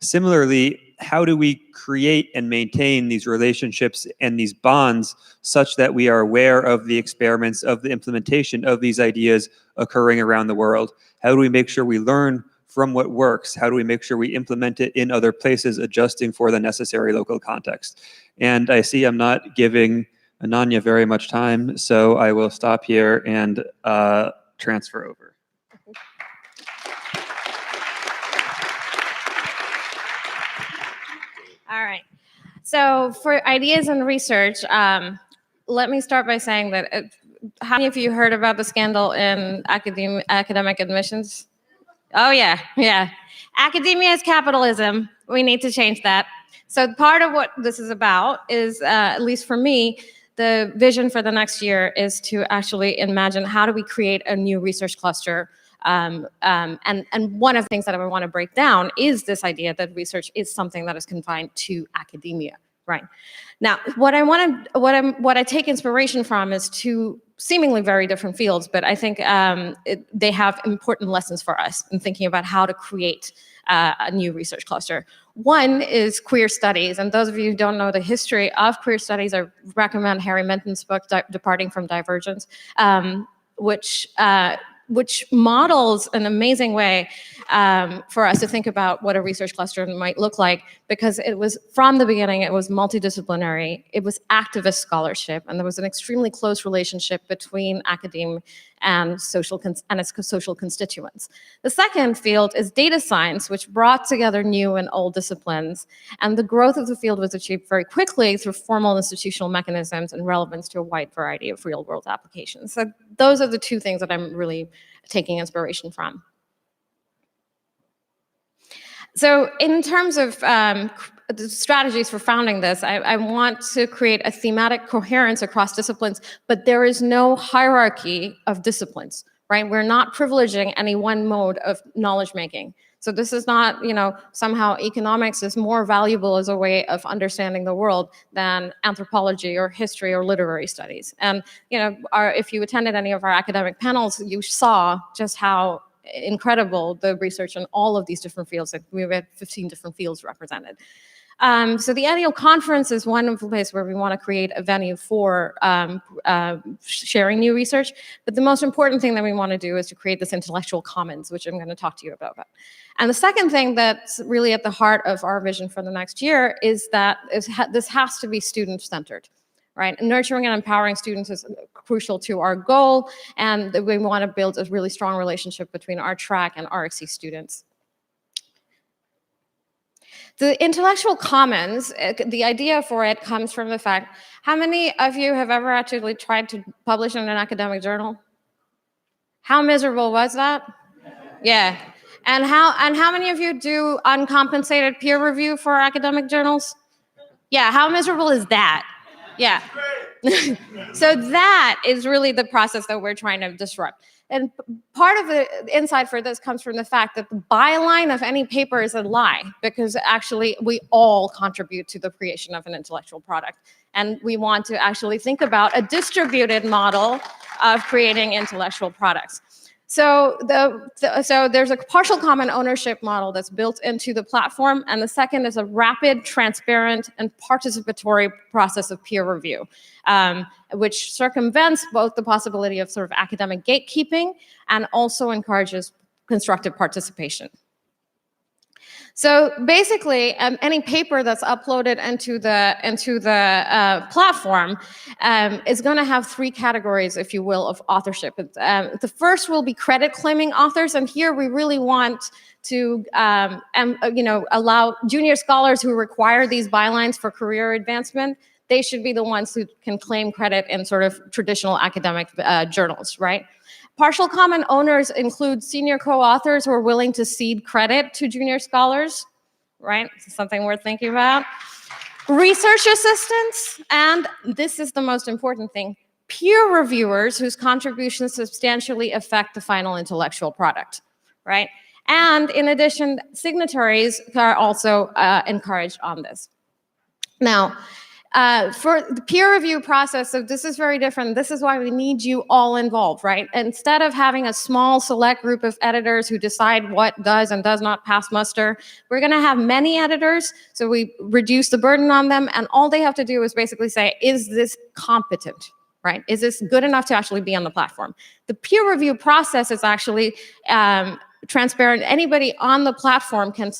Similarly, how do we create and maintain these relationships and these bonds such that we are aware of the experiments, of the implementation of these ideas occurring around the world? How do we make sure we learn from what works? How do we make sure we implement it in other places, adjusting for the necessary local context? And I see I'm not giving Ananya very much time, so I will stop here and transfer over. All right. So for ideas and research, let me start by saying that how many of you heard about the scandal in academic admissions? Oh, yeah. Academia is capitalism. We need to change that. So part of what this is about is, at least for me, the vision for the next year is to actually imagine how do we create a new research cluster. And one of the things that I want to break down is this idea that research is something that is confined to academia, right? Now, what I take inspiration from is two seemingly very different fields, but I think they have important lessons for us in thinking about how to create a new research cluster. One is queer studies, and those of you who don't know the history of queer studies, I recommend Harry Minton's book, Departing from Divergence, which models an amazing way for us to think about what a research cluster might look like, because it was, from the beginning, it was multidisciplinary, it was activist scholarship, and there was an extremely close relationship between academia and its social constituents. The second field is data science, which brought together new and old disciplines, and the growth of the field was achieved very quickly through formal institutional mechanisms and relevance to a wide variety of real-world applications. So those are the two things that I'm really taking inspiration from. So in terms of the strategies for founding this, I want to create a thematic coherence across disciplines, but there is no hierarchy of disciplines, right? We're not privileging any one mode of knowledge making. So this is not, somehow economics is more valuable as a way of understanding the world than anthropology or history or literary studies. And, if you attended any of our academic panels, you saw just how incredible the research in all of these different fields. Like, we had 15 different fields represented. So the annual conference is one of the places where we want to create a venue for sharing new research. But the most important thing that we want to do is to create this intellectual commons, which I'm going to talk to you about. And the second thing that's really at the heart of our vision for the next year is that this has to be student-centered. Right? Nurturing and empowering students is crucial to our goal, and we want to build a really strong relationship between our track and RXC students. The intellectual commons, the idea for it comes from the fact, how many of you have ever actually tried to publish in an academic journal? How miserable was that? Yeah. And how many of you do uncompensated peer review for academic journals? Yeah, how miserable is that? Yeah. So that is really the process that we're trying to disrupt. And part of the insight for this comes from the fact that the byline of any paper is a lie, because actually we all contribute to the creation of an intellectual product. And we want to actually think about a distributed model of creating intellectual products. So there's a partial common ownership model that's built into the platform, and the second is a rapid, transparent, and participatory process of peer review, which circumvents both the possibility of sort of academic gatekeeping and also encourages constructive participation. So basically, any paper that's uploaded into the platform is going to have three categories, if you will, of authorship. The first will be credit-claiming authors, and here we really want to allow junior scholars who require these bylines for career advancement. They should be the ones who can claim credit in sort of traditional academic journals, right? Partial common owners include senior co-authors who are willing to cede credit to junior scholars, right? Something worth thinking about. Research assistants, and this is the most important thing, peer reviewers whose contributions substantially affect the final intellectual product, right? And in addition, signatories are also encouraged on this. Now, for the peer review process, so this is very different. This is why we need you all involved, right? Instead of having a small select group of editors who decide what does and does not pass muster, we're going to have many editors, so we reduce the burden on them, and all they have to do is basically say, is this competent, right? Is this good enough to actually be on the platform? The peer review process is actually transparent. Anybody on the platform can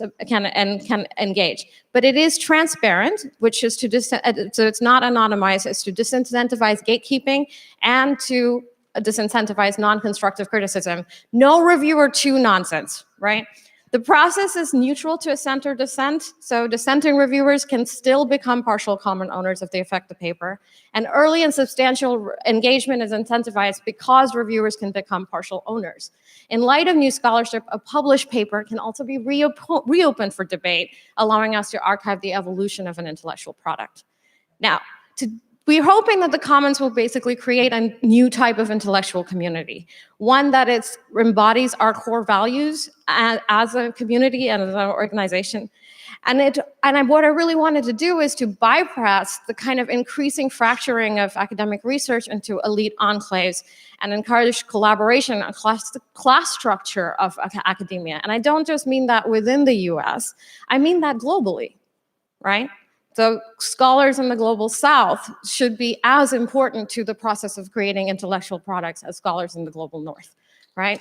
engage, but it is transparent, which is to so it's not anonymized. It's to disincentivize gatekeeping and to disincentivize non-constructive criticism. No reviewer 2 nonsense, right? The process is neutral to assent or dissent, so dissenting reviewers can still become partial common owners if they affect the paper. And early and substantial engagement is incentivized because reviewers can become partial owners. In light of new scholarship, a published paper can also be reopened for debate, allowing us to archive the evolution of an intellectual product. Now, we're hoping that the Commons will basically create a new type of intellectual community, one that embodies our core values as a community and as an organization. And what I really wanted to do is to bypass the kind of increasing fracturing of academic research into elite enclaves and encourage collaboration across the class structure of academia. And I don't just mean that within the US, I mean that globally, right? So scholars in the global South should be as important to the process of creating intellectual products as scholars in the global North, right?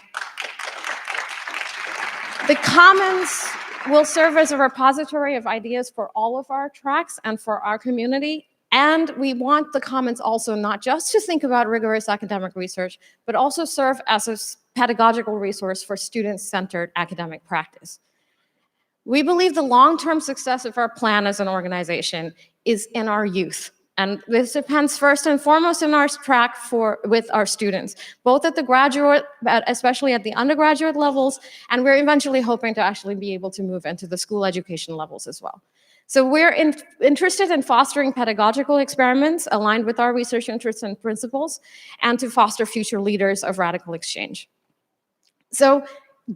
The Commons will serve as a repository of ideas for all of our tracks and for our community. And we want the Commons also not just to think about rigorous academic research, but also serve as a pedagogical resource for student-centered academic practice. We believe the long-term success of our plan as an organization is in our youth. And this depends first and foremost in our track with our students, both at the graduate, especially at the undergraduate levels, and we're eventually hoping to actually be able to move into the school education levels as well. So we're interested in fostering pedagogical experiments aligned with our research interests and principles, and to foster future leaders of radical exchange. So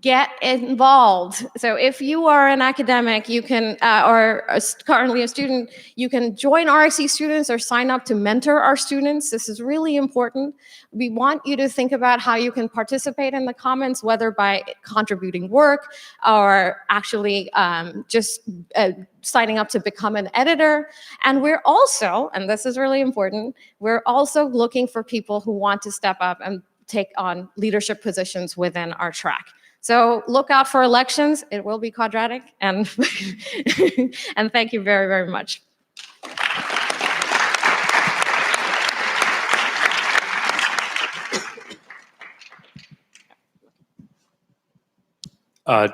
get involved. So if you are an academic, you can, or currently a student, you can join RXC students or sign up to mentor our students. This is really important. We want you to think about how you can participate in the Commons, whether by contributing work or actually just signing up to become an editor. And we're also, and this is really important, we're also looking for people who want to step up and take on leadership positions within our track. So look out for elections. It will be quadratic, and and thank you very, very much.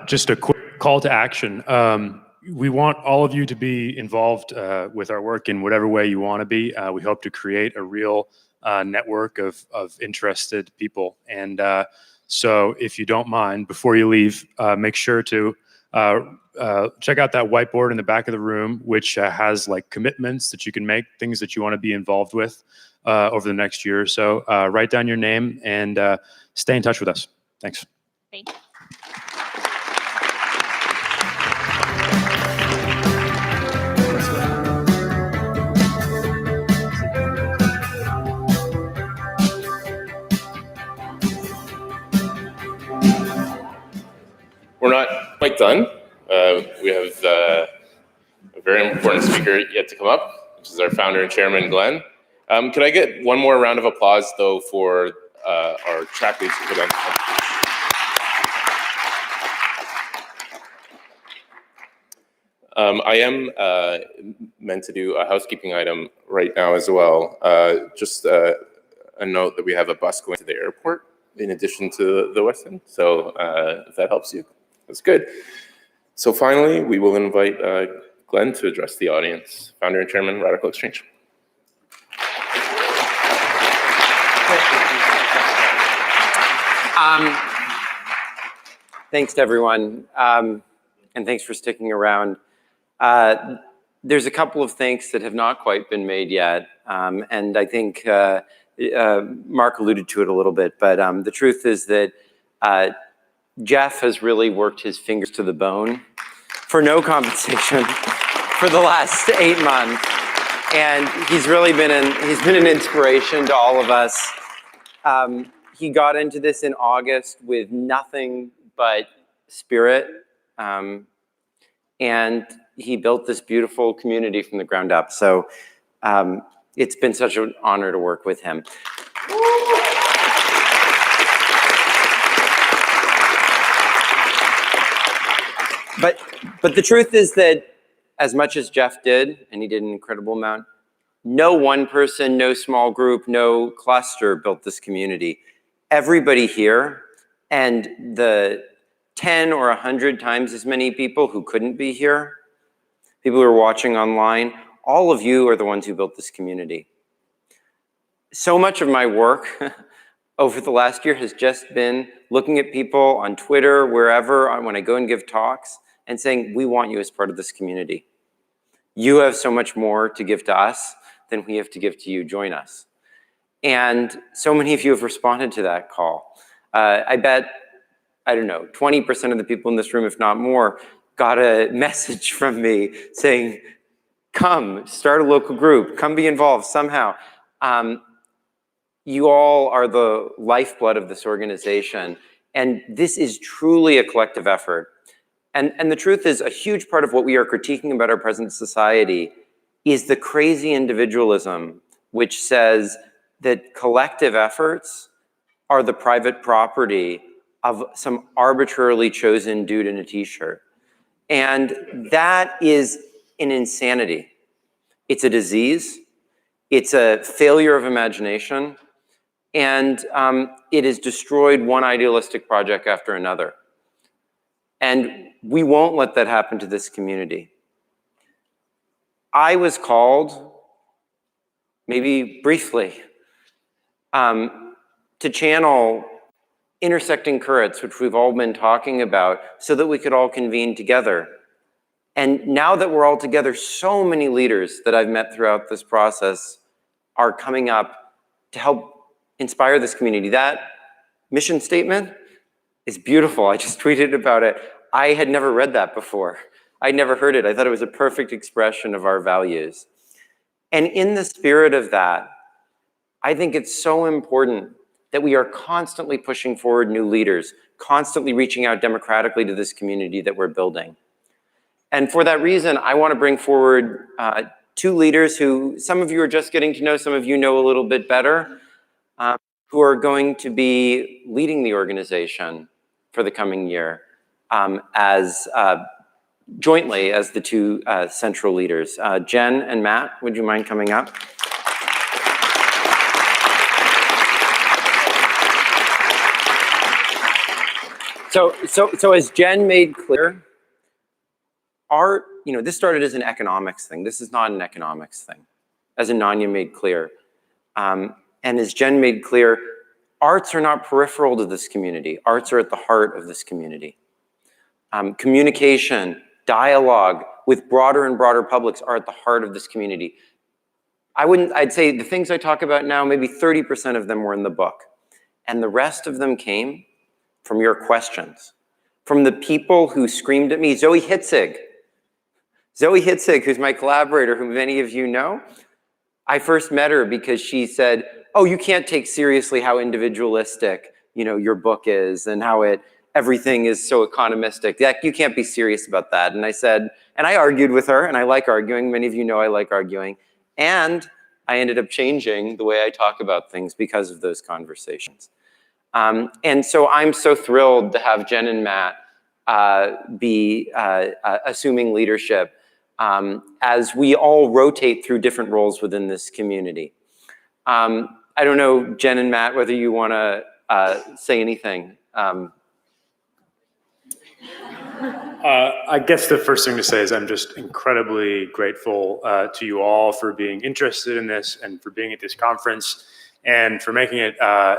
Just a quick call to action. We want all of you to be involved with our work in whatever way you want to be. We hope to create a real network of interested people. And so if you don't mind, before you leave, make sure to check out that whiteboard in the back of the room, which has like commitments that you can make, things that you want to be involved with over the next year or so. Write down your name and stay in touch with us. Thanks. Thank you. We're not quite done. We have a very important speaker yet to come up, which is our founder and chairman, Glenn. Could I get one more round of applause, though, for our track leads for them? I am meant to do a housekeeping item right now as well. Just a note that we have a bus going to the airport in addition to the West End. So if that helps you, that's good. So finally, we will invite Glenn to address the audience. Founder and chairman, RadicalxChange. Thanks to everyone, and thanks for sticking around. There's a couple of thanks that have not quite been made yet, and I think Mark alluded to it a little bit, but the truth is that Jeff has really worked his fingers to the bone for no compensation for the last 8 months, and he's really been an inspiration to all of us. He got into this in August with nothing but spirit, and he built this beautiful community from the ground up. So it's been such an honor to work with him. But the truth is that as much as Jeff did, and he did an incredible amount, no one person, no small group, no cluster built this community. Everybody here and the 10 or 100 times as many people who couldn't be here, people who are watching online, all of you are the ones who built this community. So much of my work over the last year has just been looking at people on Twitter, wherever, when I go and give talks, and saying, we want you as part of this community. You have so much more to give to us than we have to give to you. Join us. And so many of you have responded to that call. I bet, I don't know, 20% of the people in this room, if not more, got a message from me saying, come, start a local group, come be involved somehow. You all are the lifeblood of this organization, and this is truly a collective effort. And the truth is, a huge part of what we are critiquing about our present society is the crazy individualism which says that collective efforts are the private property of some arbitrarily chosen dude in a t-shirt. And that is an insanity. It's a disease, it's a failure of imagination, and it has destroyed one idealistic project after another. And we won't let that happen to this community. I was called, maybe briefly, to channel intersecting currents, which we've all been talking about, so that we could all convene together. And now that we're all together, so many leaders that I've met throughout this process are coming up to help inspire this community. That mission statement is beautiful. I just tweeted about it. I had never read that before. I'd never heard it. I thought it was a perfect expression of our values. And in the spirit of that, I think it's so important that we are constantly pushing forward new leaders, constantly reaching out democratically to this community that we're building. And for that reason, I want to bring forward two leaders who some of you are just getting to know, some of you know a little bit better, who are going to be leading the organization for the coming year as jointly as the two central leaders. Jen and Matt, would you mind coming up? So as Jen made clear, art, this started as an economics thing. This is not an economics thing, as Ananya made clear. And as Jen made clear, arts are not peripheral to this community. Arts are at the heart of this community. Communication, dialogue with broader and broader publics are at the heart of this community. I'd say the things I talk about now, maybe 30% of them were in the book. And the rest of them came from your questions, from the people who screamed at me. Zoe Hitzig, who's my collaborator, who many of you know. I first met her because she said, oh, you can't take seriously how individualistic, your book is and how everything is so economistic. You can't be serious about that. And I said, and I argued with her, and I like arguing. Many of you know I like arguing. And I ended up changing the way I talk about things because of those conversations. And so I'm so thrilled to have Jen and Matt be assuming leadership as we all rotate through different roles within this community. I don't know, Jen and Matt, whether you want to say anything. I guess the first thing to say is I'm just incredibly grateful to you all for being interested in this and for being at this conference and for making it,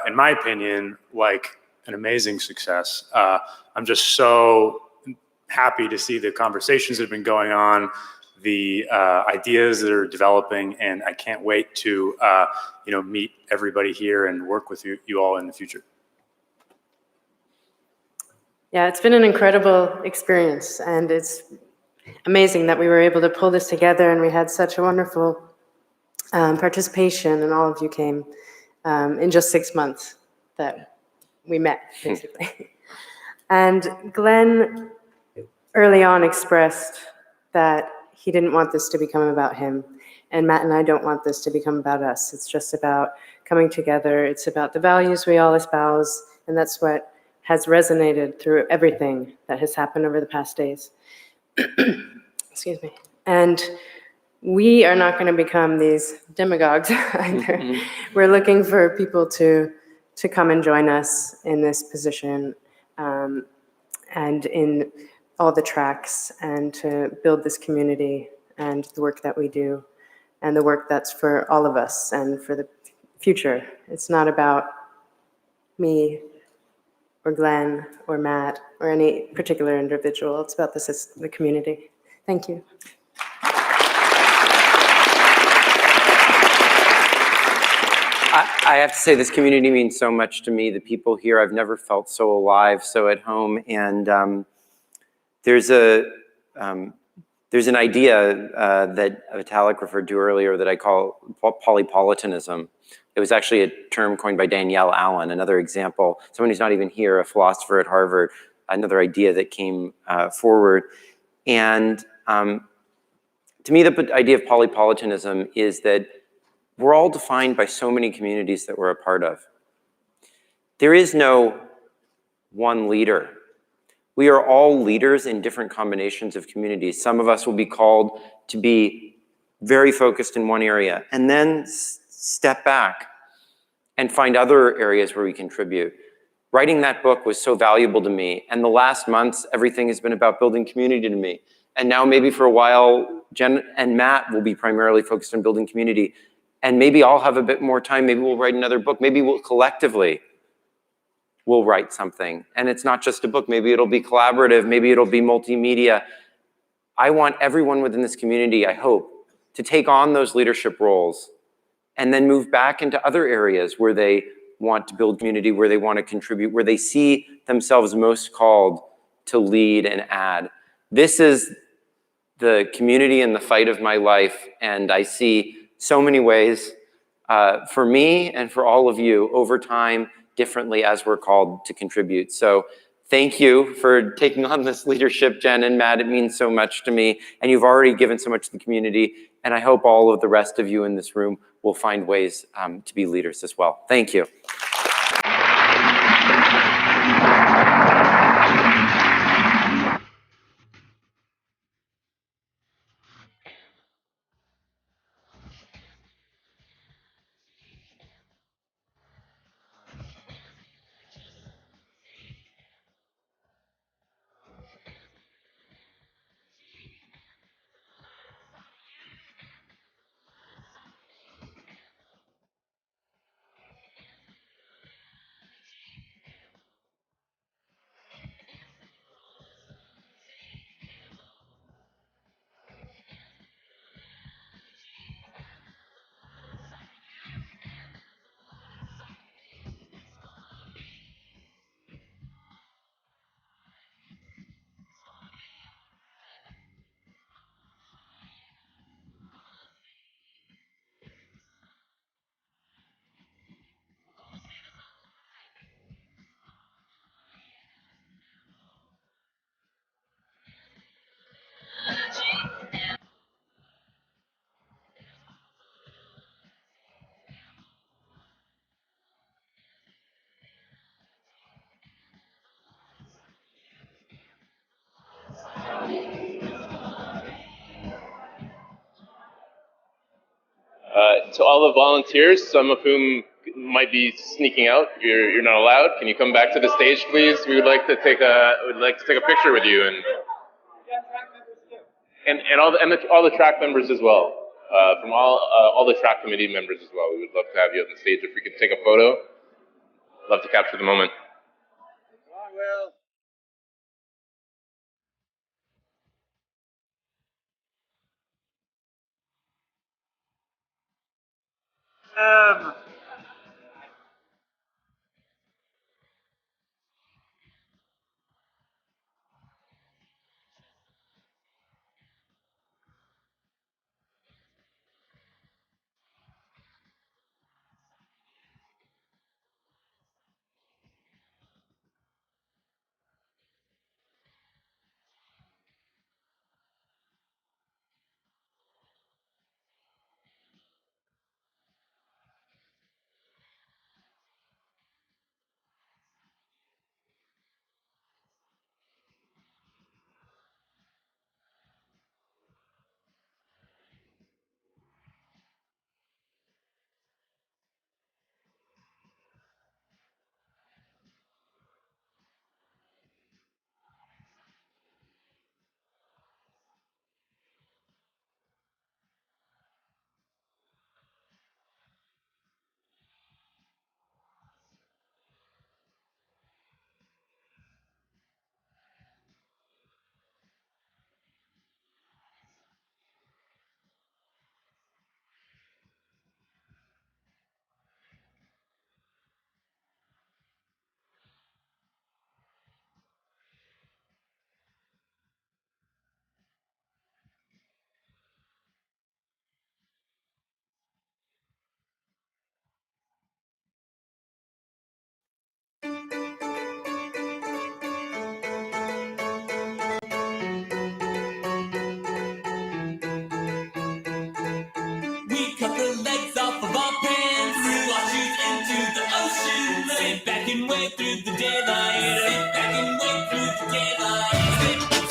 in my opinion, like an amazing success. I'm just so happy to see the conversations that have been going on, the ideas that are developing, and I can't wait to meet everybody here and work with you all in the future. Yeah, it's been an incredible experience, and it's amazing that we were able to pull this together, and we had such a wonderful participation, and all of you came in just 6 months that we met, basically. And Glenn early on expressed that he didn't want this to become about him, and Matt and I don't want this to become about us. It's just about coming together. It's about the values we all espouse, and that's what has resonated through everything that has happened over the past days. Excuse me. And we are not going to become these demagogues either. We're looking for people to come and join us in this position and in all the tracks, and to build this community and the work that we do and the work that's for all of us and for the future. It's not about me or Glenn or Matt or any particular individual. It's about the community. Thank you. I have to say this community means so much to me. The people here, I've never felt so alive, so at home. And there's an idea that Vitalik referred to earlier that I call polypolitanism. It was actually a term coined by Danielle Allen, another example, someone who's not even here, a philosopher at Harvard, another idea that came forward. And to me, the idea of polypolitanism is that we're all defined by so many communities that we're a part of. There is no one leader. We are all leaders in different combinations of communities. Some of us will be called to be very focused in one area and then step back and find other areas where we contribute. Writing that book was so valuable to me. And the last months, everything has been about building community to me. And now maybe for a while, Jen and Matt will be primarily focused on building community. And maybe I'll have a bit more time. Maybe we'll write another book. Maybe we'll collectively we'll write something. And it's not just a book. Maybe it'll be collaborative. Maybe it'll be multimedia. I want everyone within this community, I hope, to take on those leadership roles and then move back into other areas where they want to build community, where they want to contribute, where they see themselves most called to lead and add. This is the community and the fight of my life, and I see so many ways for me and for all of you over time differently as we're called to contribute. So thank you for taking on this leadership, Jen and Matt. It means so much to me, and you've already given so much to the community, and I hope all of the rest of you in this room will find ways to be leaders as well. Thank you. To all the volunteers, some of whom might be sneaking out, you're not allowed. Can you come back to the stage, please? We would like to take a picture with you, and all the track members as well. From all the track committee members as well. We would love to have you on the stage. If we could take a photo, love to capture the moment. cut the legs off of our pants, threw our shoes into the ocean, sit back and wait through the daylight, sit back and wait through the daylight.